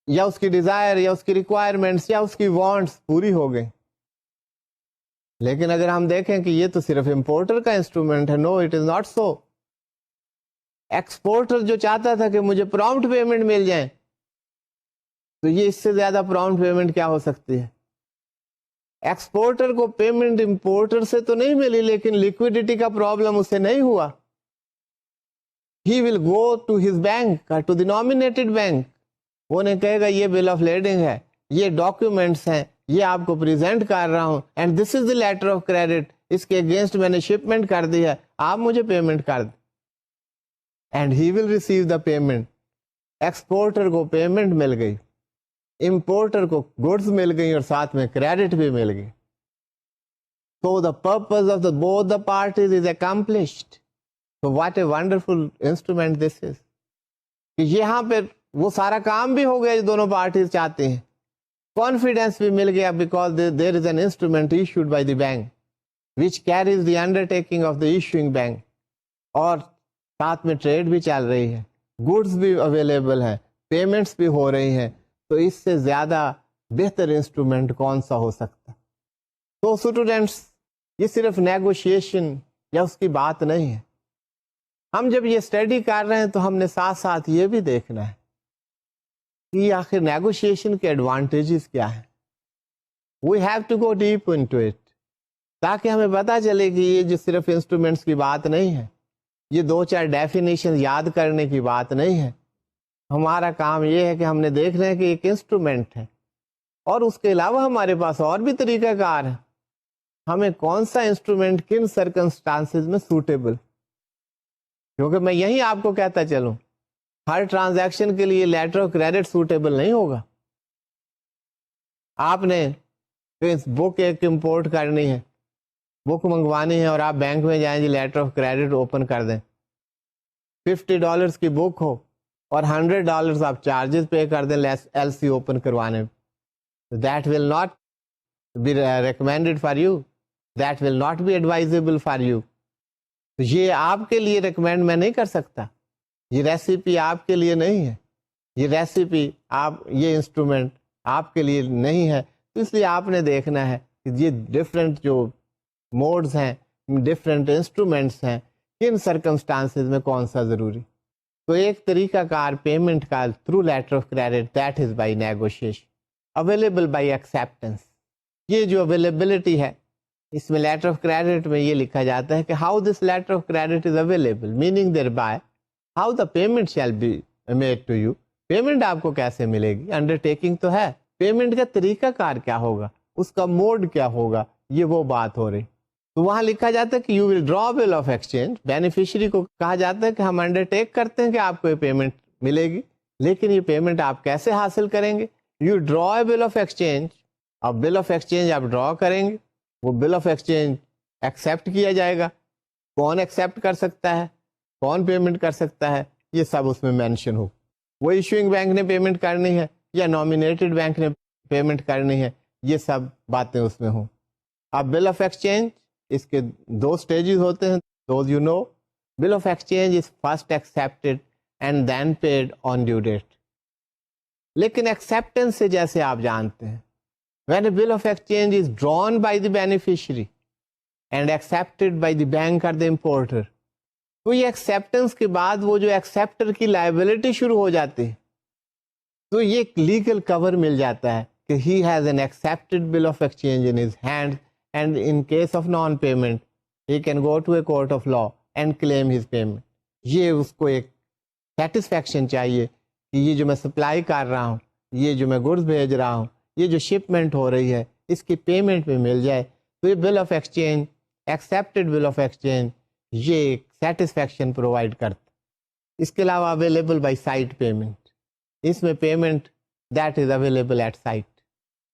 Speaker 1: یا اس کی ڈیزائر یا اس کی ریکوائرمنٹس یا اس کی وانٹس پوری ہو گئی. لیکن اگر ہم دیکھیں کہ یہ تو صرف امپورٹر کا انسٹرومنٹ ہے, no it is not so. Exporter جو چاہتا تھا کہ مجھے پرامپٹ پیمنٹ مل جائے, تو یہ اس سے زیادہ پرامپٹ پیمنٹ کیا ہو سکتی ہے. ایکسپورٹر کو پیمنٹ امپورٹر سے تو نہیں ملی, لیکن لیکوڈیٹی کا پرابلم اسے نہیں ہوا. He will go to his bank, to the nominated bank, وہ نے کہے گا یہ بل آف لیڈنگ ہے, یہ ڈاکیومینٹس ہیں, یہ آپ کو پریزنٹ کر رہا ہوں, and this is the letter of credit, اس کے اگینسٹ میں نے شپمنٹ کر دی ہے, آپ مجھے پیمنٹ کر دیں. And he will receive the payment. Exporter کو پیمنٹ مل گئی, امپورٹر کو گڈز مل گئی اور ساتھ میں کریڈٹ بھی مل گئی. So the purpose of both the parties is accomplished. So what a wonderful instrument this is. کہ یہاں پہ وہ سارا کام بھی ہو گیا جو دونوں پارٹیز چاہتے ہیں, کانفیڈینس بھی مل گیا, because there is an instrument issued by the bank which carries the undertaking of the issuing bank, اور ساتھ میں ٹریڈ بھی چل رہی ہے, گڈز بھی اویلیبل ہیں, پیمنٹس بھی ہو رہی ہیں. تو اس سے زیادہ بہتر انسٹرومنٹ کون سا ہو سکتا. تو اسٹوڈینٹس, یہ صرف نیگوشیشن یا اس کی بات نہیں ہے. ہم جب یہ اسٹڈی کر رہے ہیں تو ہم نے ساتھ ساتھ یہ بھی دیکھنا ہے کہ آخر نیگوشیشن کے ایڈوانٹیجز کیا ہیں. We have to go deep into it, تاکہ ہمیں پتہ چلے کہ یہ جو صرف انسٹرومنٹس کی بات نہیں ہے, یہ 2-4 ڈیفینیشن یاد کرنے کی بات نہیں ہے. ہمارا کام یہ ہے کہ ہم نے دیکھنا ہے کہ ایک انسٹرومنٹ ہے, اور اس کے علاوہ ہمارے پاس اور بھی طریقہ کار ہے. ہمیں کون سا انسٹرومنٹ کن سرکمسٹانسز میں سوٹیبل, کیونکہ میں یہی آپ کو کہتا چلوں, ہر ٹرانزیکشن کے لیے لیٹر آف کریڈٹ سوٹیبل نہیں ہوگا. آپ نے بک ایک امپورٹ کرنی ہے, بک منگوانی ہے, اور آپ بینک میں جائیں جی لیٹر آف کریڈٹ اوپن کر دیں, $50 کی بک ہو اور $100 آپ چارجز پے کر دیں ایل سی اوپن کروانے میں. That will not be recommended for you, that will not be advisable for you. تو یہ آپ کے لیے ریکمینڈ میں نہیں کر سکتا, یہ ریسیپی آپ کے لیے نہیں ہے, یہ ریسیپی یہ انسٹرومنٹ آپ کے لیے نہیں ہے. تو اس لیے آپ نے دیکھنا ہے کہ یہ ڈفرینٹ جو موڈز ہیں, ڈفرینٹ انسٹرومنٹس ہیں, کن سرکمسٹانسز میں کون سا ضروری. تو ایک طریقہ کار پیمنٹ کا through letter of credit, that is by negotiation, available by acceptance. یہ جو اویلیبلٹی ہے اس میں لیٹر آف کریڈٹ میں یہ لکھا جاتا ہے کہ how this letter of credit is available, meaning thereby how the payment shall be made to you. Payment آپ کو کیسے ملے گی, انڈر ٹیکنگ تو ہے, پیمنٹ کا طریقہ کار کیا ہوگا, اس کا موڈ کیا ہوگا, یہ وہ بات ہو رہی. تو وہاں لکھا جاتا ہے کہ you will draw bill of exchange. Beneficiary کو کہا جاتا ہے کہ ہم انڈر ٹیک کرتے ہیں کہ آپ کو یہ پیمنٹ ملے گی, لیکن یہ پیمنٹ آپ کیسے حاصل کریں گے. You draw a bill of exchange, اب بل آف ایکسچینج آپ ڈرا کریں گے, وہ بل آف ایکسچینج ایکسیپٹ کیا جائے گا. کون ایکسیپٹ کر سکتا ہے, کون پیمنٹ کر سکتا ہے, یہ سب اس میں مینشن ہو. وہ ایشوئنگ بینک نے پیمنٹ کرنی ہے یا نامینیٹڈ بینک نے پیمنٹ کرنی ہے, یہ سب باتیں اس میں ہوں. اب بل آف ایکسچینج, اس کے 2 سٹیجز ہوتے ہیں, those you know. Bill of exchange is first accepted and then paid on due date. لیکن ایکسیپٹنس سے جیسے آپ جانتے ہیں, when a bill of exchange is drawn by the beneficiary and accepted by the bank or the importer, تو یہ acceptance کے بعد وہ جو ایکسیپٹر کی لائبلٹی شروع ہو جاتی ہے, تو یہ ایک لیگل کور مل جاتا ہے کہ he has an accepted bill of exchange in his hand and in case of non payment he can go to a court of law and claim his payment. یہ اس کو ایک سیٹسفیکشن چاہیے کہ یہ جو میں سپلائی کر رہا ہوں, یہ جو میں گڈس بھیج رہا ہوں, یہ جو شپمنٹ ہو رہی ہے, اس کی پیمنٹ میں مل جائے. تو یہ bill of exchange, accepted bill of exchange, یہ ایک سیٹسفیکشن پرووائڈ کرتا. اس کے علاوہ اویلیبل بائی سائٹ پیمنٹ, اس میں payment that is available at sight.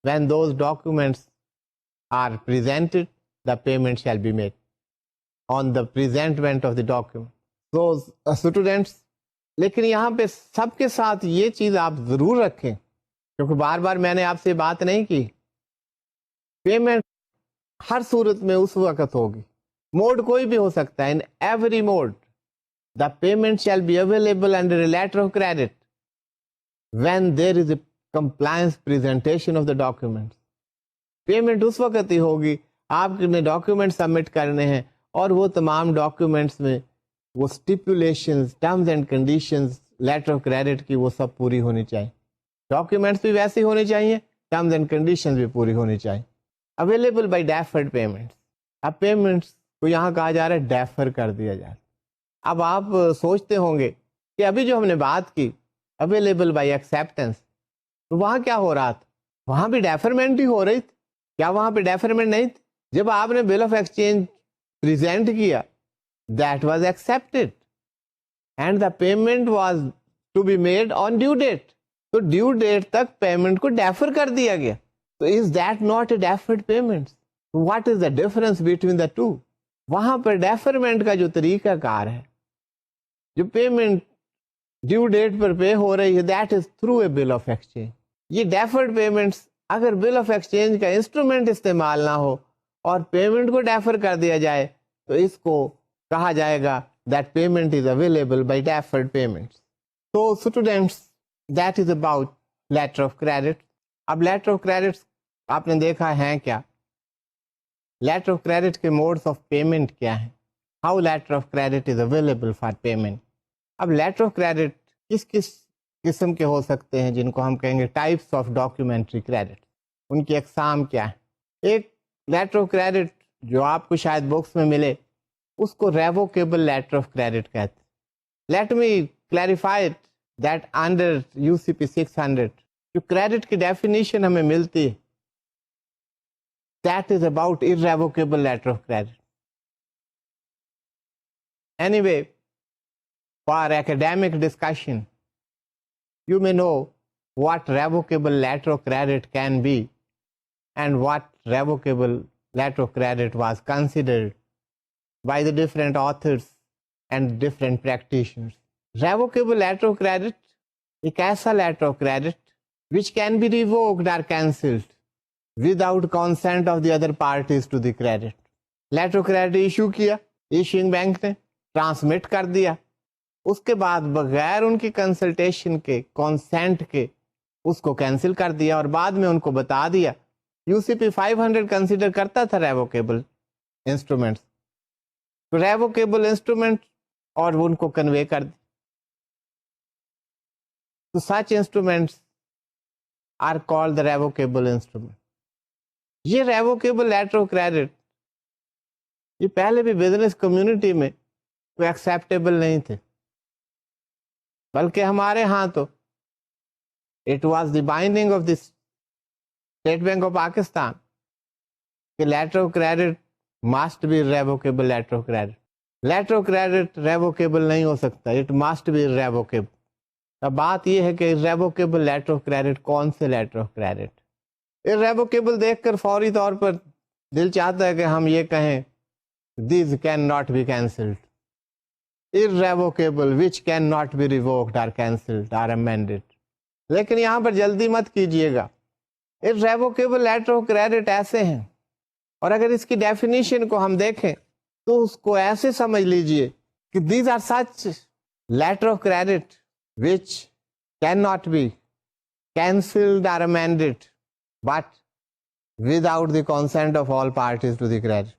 Speaker 1: When those documents are presented the payment shall be made on the presentment of the document. So students, لیکن یہاں پہ سب کے ساتھ یہ چیز آپ ضرور رکھیں, کیونکہ بار بار میں نے آپ سے بات نہیں کی, پیمنٹ ہر صورت میں اس وقت ہوگی, موڈ کوئی بھی ہو سکتا ہے. In every mode the payment shall be available under a letter of credit when there is a compliance presentation of the documents. Payment اس وقت ہی ہوگی آپ نے ڈاکیومنٹ سبمٹ کرنے ہیں, اور وہ تمام ڈاکیومنٹس میں وہ stipulations, terms and conditions letter of credit کی وہ سب پوری ہونی چاہیے. ڈاکیومنٹس بھی ویسے ہونی چاہیے, ٹرمز اینڈ کنڈیشنز بھی پوری ہونی چاہیے. اویلیبل بائی ڈیفرڈ پیمنٹس, اب پیمنٹس کو یہاں کہا جا رہا ہے ڈیفر کر دیا جائے. اب آپ سوچتے ہوں گے کہ ابھی جو ہم نے بات کی اویلیبل بائی ایکسیپٹنس, تو وہاں کیا ہو رہا تھا؟ وہاں بھی ڈیفرمنٹ ہی ہو رہی تھی. کیا وہاں پہ ڈیفرمنٹ نہیں تھی؟ جب آپ نے بل آف ایکسچینج پریزنٹ کیا, that was accepted and the payment was to be made on due date. تو ڈیو ڈیٹ تک پیمنٹ کو ڈیفر کر دیا گیا. تو is that not a deferred payment? What is the difference between the two? وہاں پر ڈیفرمنٹ کا جو طریقہ کار ہے, جو پیمنٹ ڈیو ڈیٹ پر پے ہو رہی ہے, that is through a bill of exchange. یہ ڈیفرڈ پیمنٹس اگر بل آف ایکسچینج کا انسٹرومنٹ استعمال نہ ہو اور پیمنٹ کو ڈیفر کر دیا جائے, تو اس کو کہا جائے گا that payment is available by deferred payments. تو students, that is about letter of credit. اب لیٹر آف کریڈٹ آپ نے دیکھا ہے کیا, لیٹر آف کریڈٹ کے موڈس آف پیمنٹ کیا ہیں, how letter of credit is available for payment. اب لیٹر آف کریڈٹ کس کس قسم کے ہو سکتے ہیں, جن کو ہم کہیں گے ٹائپس آف ڈاکیومنٹری کریڈٹ, ان کی اقسام کیا ہے. ایک لیٹر آف کریڈٹ جو آپ کو شاید بکس میں ملے, اس کو ریووکیبل لیٹر آف کریڈٹ کہتے ہیں. Let me clarify that under UCP 600 جو کریڈٹ کی ڈیفینیشن ہمیں ملتی ہے, that is about irrevocable letter of credit. Anyway, for academic discussion, you may know what revocable letter of credit can be and what revocable letter of credit was considered by the different authors and different practitioners. Revocable letter of credit ایک ایسا letter of credit which can be revoked or cancelled without consent of the other parties to the credit. Letter of credit issue کیا issuing bank نے, transmit کر دیا, اس کے بعد بغیر ان کی کنسلٹیشن کے, کانسینٹ کے, اس کو کینسل کر دیا, اور بعد میں ان کو بتا دیا. UCP 500 کنسیڈر کرتا تھا ریووکیبل انسٹرومنٹس, تو ریووکیبل انسٹرومنٹ اور ان کو کنوے کر دیا. تو such instruments are called the revocable instrument. یہ ریووکیبل لیٹر آف کریڈٹ یہ پہلے بھی بزنس کمیونٹی میں کوئی ایکسیپٹیبل نہیں تھے, بلکہ ہمارے ہاں تو it was the binding of the State Bank of Pakistan کہ letter of credit must be revocable letter of credit. Letter of credit revocable نہیں ہو سکتا, اٹ مسٹ بی ریووکیبل. اب بات یہ ہے کہ ریووکیبل لیٹر آف کریڈٹ کون سے لیٹر آف کریڈٹ؟ ریووکیبل دیکھ کر فوری طور پر دل چاہتا ہے کہ ہم یہ کہیں these can not be cancelled. irrevocable which cannot be revoked or cancelled or amended. لیکن یہاں پر جلدی مت کیجئے گا, irrevocable letter of credit ایسے ہیں, اور اگر اس کی ڈیفینیشن کو ہم دیکھیں تو اس کو ایسے سمجھ لیجئے کہ these are such letter of credit which cannot be cancelled or amended but without the consent of all parties to the credit.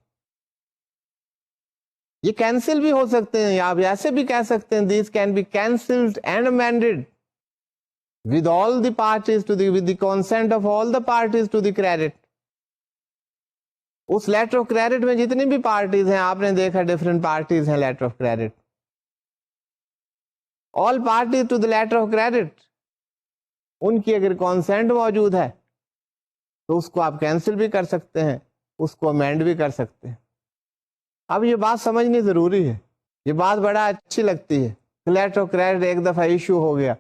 Speaker 1: یہ کینسل بھی ہو سکتے ہیں, آپ ایسے بھی کہہ سکتے ہیں these can be cancelled and amended with all the parties with the consent of all the parties to the credit. اس لیٹر آف کریڈٹ میں جتنی بھی پارٹیز ہیں, آپ نے دیکھا ڈفرینٹ پارٹیز ہیں letter of credit, all parties to the letter of credit, ان کی اگر کانسینٹ موجود ہے تو اس کو آپ کینسل بھی کر سکتے ہیں, اس کو امینڈ بھی کر سکتے ہیں. اب یہ بات سمجھنی ضروری ہے, یہ بات بڑا اچھی لگتی ہے. لیٹر آف کریڈٹ ایک دفعہ ایشو ہو گیا,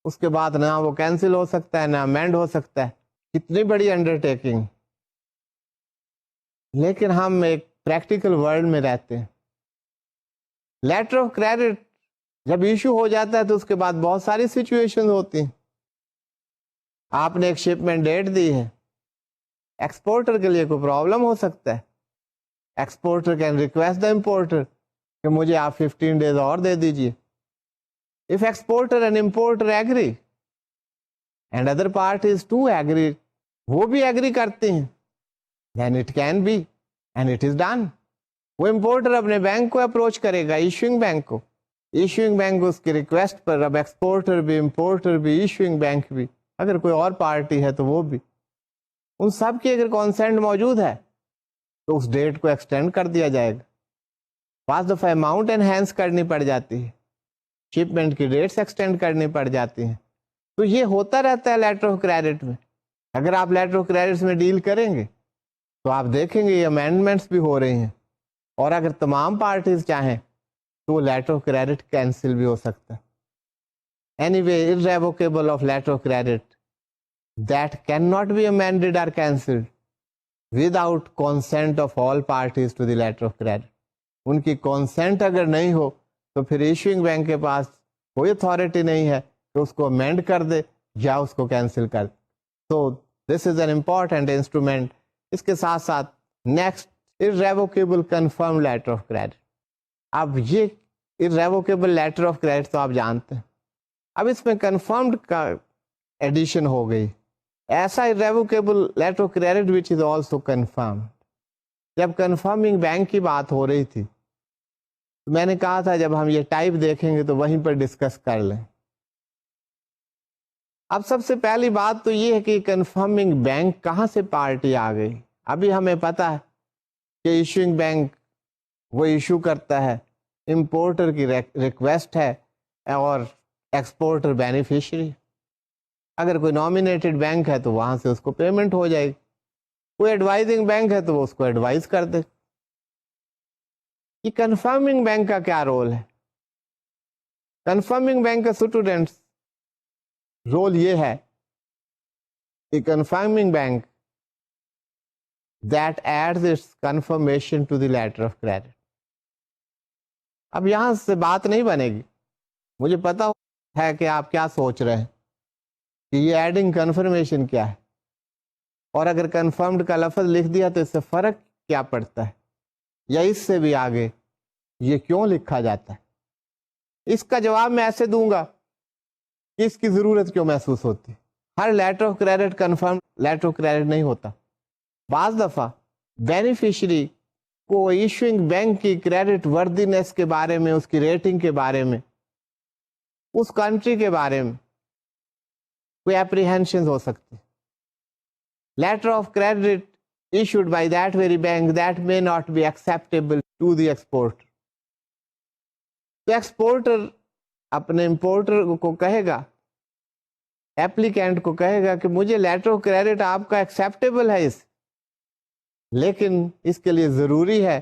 Speaker 1: اس کے بعد نہ وہ کینسل ہو سکتا ہے نہ امینڈ ہو سکتا ہے. کتنی بڑی انڈر ٹیکنگ. لیکن ہم ایک پریکٹیکل ورلڈ میں رہتے ہیں. لیٹر آف کریڈٹ جب ایشو ہو جاتا ہے تو اس کے بعد بہت ساری سچویشن ہوتی ہیں. آپ نے ایک شپمنٹ ڈیٹ دی ہے, ایکسپورٹر کے لیے کوئی پرابلم ہو سکتا ہے. Exporter can request the importer کہ مجھے آپ 15 days اور دے دیجیے. If exporter and importer agree and other parties too agree, وہ بھی agree کرتے ہیں, then it can be and it is done. وہ امپورٹر اپنے بینک کو اپروچ کرے گا, ایشوئنگ بینک کو, ایشوئنگ بینک اس کی ریکویسٹ پر اب ایکسپورٹر بھی امپورٹر بھی ایشوئنگ بینک بھی, اگر کوئی اور پارٹی ہے تو وہ بھی, ان سب کی اگر کانسینٹ موجود ہے تو اس ڈیٹ کو ایکسٹینڈ کر دیا جائے گا. بعض دفعہ اماؤنٹ انہینس کرنی پڑ جاتی ہے, شپمنٹ کی ڈیٹس ایکسٹینڈ کرنی پڑ جاتی ہیں. تو یہ ہوتا رہتا ہے لیٹر آف کریڈٹ میں. اگر آپ لیٹر آف کریڈٹ میں ڈیل کریں گے تو آپ دیکھیں گے یہ امینڈمنٹس بھی ہو رہی ہیں, اور اگر تمام پارٹیز چاہیں تو لیٹر آف کریڈٹ کینسل بھی ہو سکتا ہے. Any way irrevocable of letter of credit that cannot be amended or cancelled without consent of all parties to the letter of credit. ان کی کانسینٹ اگر نہیں ہو تو پھر ایشوئنگ بینک کے پاس کوئی اتھارٹی نہیں ہے کہ اس کو امینڈ کر دے یا اس کو کینسل کر دے. تو this is an important instrument. اس کے ساتھ ساتھ next irrevocable confirmed letter of credit. اب یہ irrevocable letter of credit تو آپ جانتے ہیں, اب اس میں کنفرمڈ کا ایڈیشن ہو گئی, ایسا irrevocable letter of credit which is also confirmed. جب کنفرمنگ بینک کی بات ہو رہی تھی میں نے کہا تھا جب ہم یہ ٹائپ دیکھیں گے تو وہیں پر ڈسکس کر لیں. اب سب سے پہلی بات تو یہ ہے کہ کنفرمنگ بینک کہاں سے پارٹی آ گئی. ابھی ہمیں پتا ہے کہ ایشوئنگ بینک وہ ایشو کرتا ہے, امپورٹر کی ریکویسٹ ہے اور ایکسپورٹر بینیفیشری. اگر کوئی نامینیٹڈ بینک ہے تو وہاں سے اس کو پیمنٹ ہو جائے گی, کوئی ایڈوائزنگ بینک ہے تو وہ اس کو ایڈوائز کر دے. یہ کنفرمنگ بینک کا کیا رول ہے؟ کنفرمنگ بینک کا اسٹوڈنٹس رول یہ ہے کہ confirming bank that adds its confirmation to the letter of credit. اب یہاں سے بات نہیں بنے گی, مجھے پتا ہے کہ آپ کیا سوچ رہے ہیں کہ یہ ایڈنگ کنفرمیشن کیا ہے, اور اگر کنفرمڈ کا لفظ لکھ دیا تو اس سے فرق کیا پڑتا ہے, یا اس سے بھی آگے یہ کیوں لکھا جاتا ہے. اس کا جواب میں ایسے دوں گا کہ اس کی ضرورت کیوں محسوس ہوتی. ہر letter of credit confirm letter of credit نہیں ہوتا. بعض دفعہ بینیفیشری کو ایشوئنگ بینک کی کریڈٹ وردینس کے بارے میں, اس کی ریٹنگ کے بارے میں, اس کنٹری کے بارے میں کوئی اپریہینشن ہو سکتی. Letter of credit issued by that very bank that may not be acceptable to the exporter. تو ایکسپورٹر اپنے امپورٹر کو کہے گا, ایپلیکینٹ کو کہے گا کہ مجھے لیٹر آف کریڈٹ آپ کا ایکسیپٹیبل ہے لیکن اس کے لیے ضروری ہے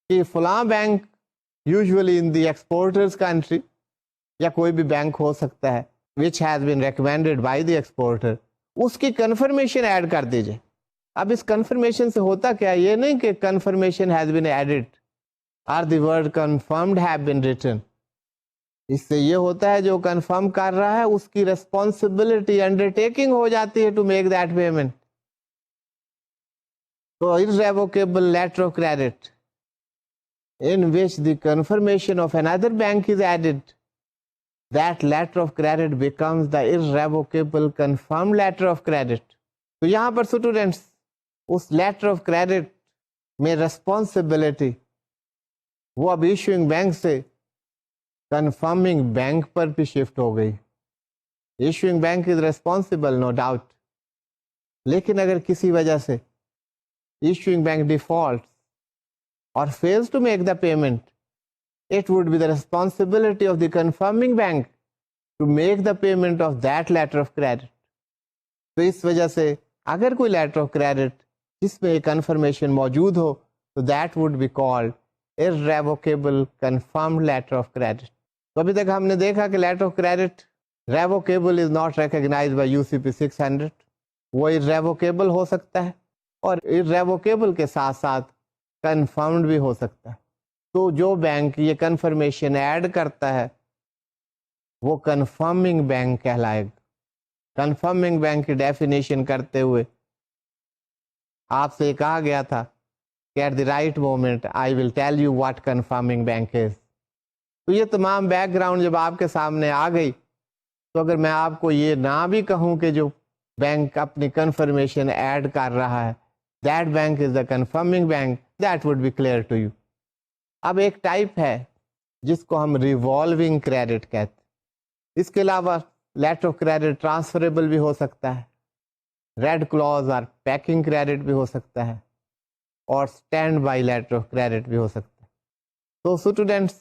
Speaker 1: کہ فلاں بینک یوزلی ان دی ایکسپورٹرز کنٹری, یا کوئی بھی بینک ہو سکتا ہے which has been recommended by the exporter, اس کی کنفرمیشن ایڈ کر دیجیے. اب اس کنفرمیشن سے ہوتا کیا, یہ نہیں کہ confirmation has been added or the word confirmed have been written. اس سے یہ ہوتا ہے جو کنفرم کر رہا ہے اس کی ریسپانسبلٹی انڈرٹیکنگ ہو جاتی ہے ٹو میک دیٹ پیمنٹ. تو irrevocable letter of credit in which the confirmation of another bank is added, that letter of credit becomes the irrevocable confirmed letter of credit. تو یہاں پر اسٹوڈینٹس اس letter of credit میں responsibility وہ اب issuing bank سے confirming bank پر بھی شفٹ ہو گئی. Issuing bank is responsible no doubt, لیکن اگر کسی وجہ سے issuing bank defaults or fails to make the payment, it would be the responsibility of the confirming bank to make the payment of that letter of credit. تو اس وجہ سے اگر کوئی لیٹر آف کریڈٹ جس میں کنفرمیشن موجود ہو تو that would be called irrevocable confirmed letter of credit. تو ابھی تک ہم نے دیکھا کہ letter of credit revocable is not recognised by UCP 600. وہ irrevocable ہو سکتا ہے اور irrevocable کے ساتھ ساتھ کنفرمڈ بھی ہو سکتا ہے. تو جو بینک یہ کنفرمیشن ایڈ کرتا ہے وہ کنفرمنگ بینک کہلائے گا. کنفرمنگ بینک کی ڈیفینیشن کرتے ہوئے آپ سے کہا گیا تھا کہ at the right moment I will tell you what confirming bank is. تو یہ تمام بیک گراؤنڈ جب آپ کے سامنے آ گئی تو اگر میں آپ کو یہ نہ بھی کہوں کہ جو بینک اپنی کنفرمیشن ایڈ کر رہا ہے that bank is the confirming bank, that would be clear to you. اب ایک ٹائپ ہے جس کو ہم ریوالونگ کریڈٹ کہتے ہیں. اس کے علاوہ لیٹر آف کریڈٹ ٹرانسفریبل بھی ہو سکتا ہے, ریڈ کلوز اور پیکنگ کریڈٹ بھی ہو سکتا ہے, اور standby letter of credit بھی ہو سکتا ہے. تو students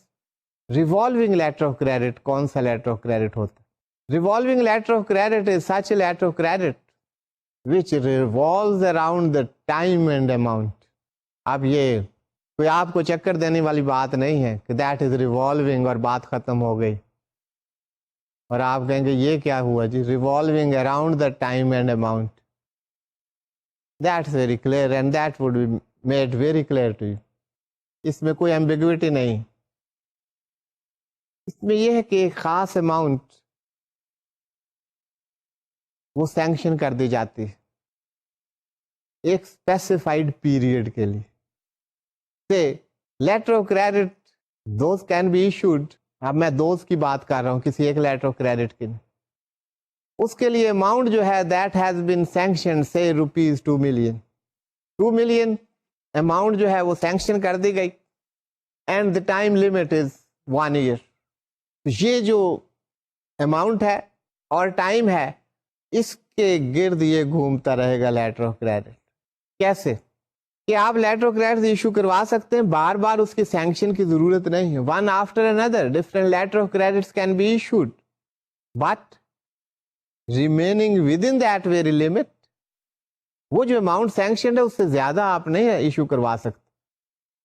Speaker 1: revolving letter of credit کون سا لیٹر آف کریڈٹ ہوتا ہے؟ Revolving letter of credit is such a letter of credit which revolves around the time and amount. اب یہ کوئی آپ کو چکر دینے والی بات نہیں ہے کہ that is revolving اور بات ختم ہو گئی اور آپ کہیں گے یہ کیا ہوا جی, revolving around the time and amount. That's very clear and that would be made very clear to you. اس میں کوئی ambiguity نہیں. اس میں یہ ہے کہ ایک خاص اماؤنٹ وہ سینکشن کر دی جاتی ہے ایک اسپیسیفائڈ پیریڈ کے لیے. سے letter of credit those can be issued, اب میں دوز کی بات کر رہا ہوں کسی ایک لیٹر آف کریڈٹ کے لیے, اس کے لیے اماؤنٹ جو ہے دیٹ ہیز بین سینکشن سے روپیز 2 ملین. 2 ملین اماؤنٹ جو ہے وہ سینکشن کر دی گئی and the time limit is 1 year. یہ جو اماؤنٹ ہے اور ٹائم ہے اس کے گرد یہ گھومتا رہے گا لیٹر آف کریڈٹ. کیسے کہ آپ لیٹر آف کریڈٹ ایشو کروا سکتے ہیں, بار بار اس کی سینکشن کی ضرورت نہیں ہے. One after another different letter of credits can be issued but remaining within that very limit. وہ جو اماؤنٹ سینکشن ہے اس سے زیادہ آپ نہیں ایشو کروا سکتے,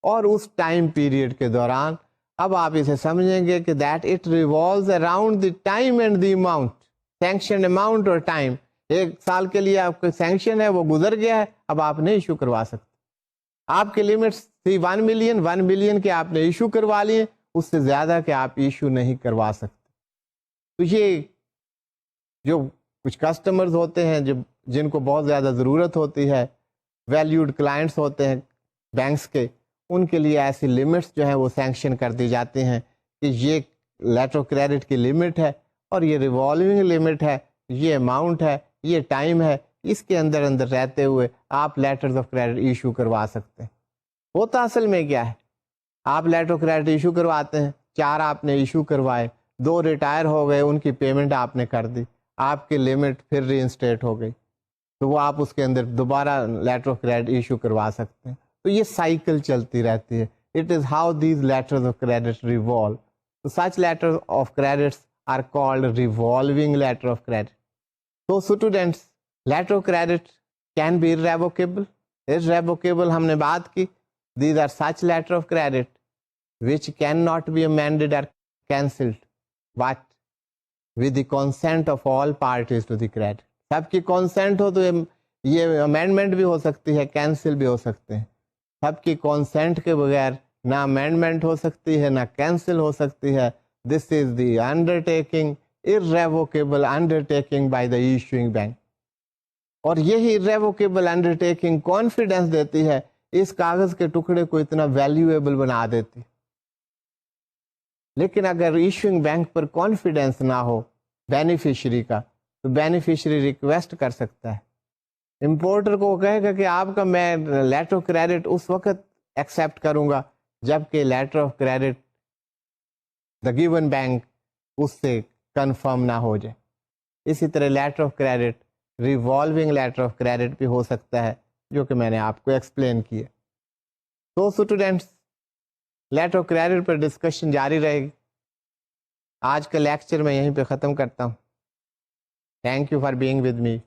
Speaker 1: اور اس ٹائم پیریڈ کے دوران اب آپ اسے سمجھیں گے کہ that it revolves around the time and the amount. Sanction amount اور ٹائم, ایک سال کے لیے آپ کا سینکشن ہے وہ گزر گیا ہے, اب آپ نہیں ایشو کروا سکتے. آپ کے لمٹس تھی 1 ملین, 1 ملین کے آپ نے ایشو کروا لیے, اس سے زیادہ کہ آپ ایشو نہیں کروا سکتے. تو یہ جو کچھ کسٹمرز ہوتے ہیں جن کو بہت زیادہ ضرورت ہوتی ہے, ویلیوڈ کلائنٹس ہوتے ہیں بینکس کے, ان کے لیے ایسی لمٹس جو ہیں وہ سینکشن کر دی جاتی ہیں کہ یہ لیٹر آف کریڈٹ کی لمٹ ہے اور یہ ریوالونگ لمٹ ہے, یہ اماؤنٹ ہے, یہ ٹائم ہے, اس کے اندر اندر رہتے ہوئے آپ لیٹرز آف کریڈٹ ایشو کروا سکتے ہیں. ہوتا اصل میں کیا ہے, آپ لیٹر آف کریڈٹ ایشو کرواتے ہیں, 4 آپ نے ایشو کروائے, 2 ریٹائر ہو گئے, ان کی پیمنٹ آپ نے کر دی, آپ کی لمٹ پھر ری انسٹیٹ ہو گئی, تو وہ آپ اس کے اندر دوبارہ لیٹر آف کریڈٹ ایشو کروا سکتے ہیں. تو یہ سائیکل چلتی رہتی ہے. It is how these letters of credit revolve. تو such letter of credits are called revolving letter of credit. So students, letter of credit can be irrevocable. Irrevocable ہم نے بات کی. These are such letter of credit which cannot be amended or cancelled but with the consent of all parties to the credit. سب کی consent ہو تو یہ amendment بھی ہو سکتی ہے, cancel بھی ہو سکتے ہیں. سب کی consent کے بغیر نہ amendment ہو سکتی ہے نہ cancel ہو سکتی ہے. This is the undertaking, irrevocable undertaking by the issuing bank. اور یہی irrevocable undertaking confidence دیتی ہے, اس کاغذ کے ٹکڑے کو اتنا valuable بنا دیتی. لیکن اگر ایشوئنگ بینک پر کانفیڈینس نہ ہو بینیفیشری کا, تو بینیفیشری ریکویسٹ کر سکتا ہے, امپورٹر کو کہے گا کہ آپ کا میں لیٹر آف کریڈٹ اس وقت ایکسیپٹ کروں گا جبکہ letter of credit the given bank اس سے کنفرم نہ ہو جائے. اسی طرح letter of credit revolving letter of credit بھی ہو سکتا ہے, جو کہ میں نے آپ کو ایکسپلین کیا. تو اسٹوڈینٹس, لیٹر آف کریڈٹ پر ڈسکشن جاری رہے گی. آج کا لیکچر میں یہیں پہ ختم کرتا ہوں. Thank you for being with me.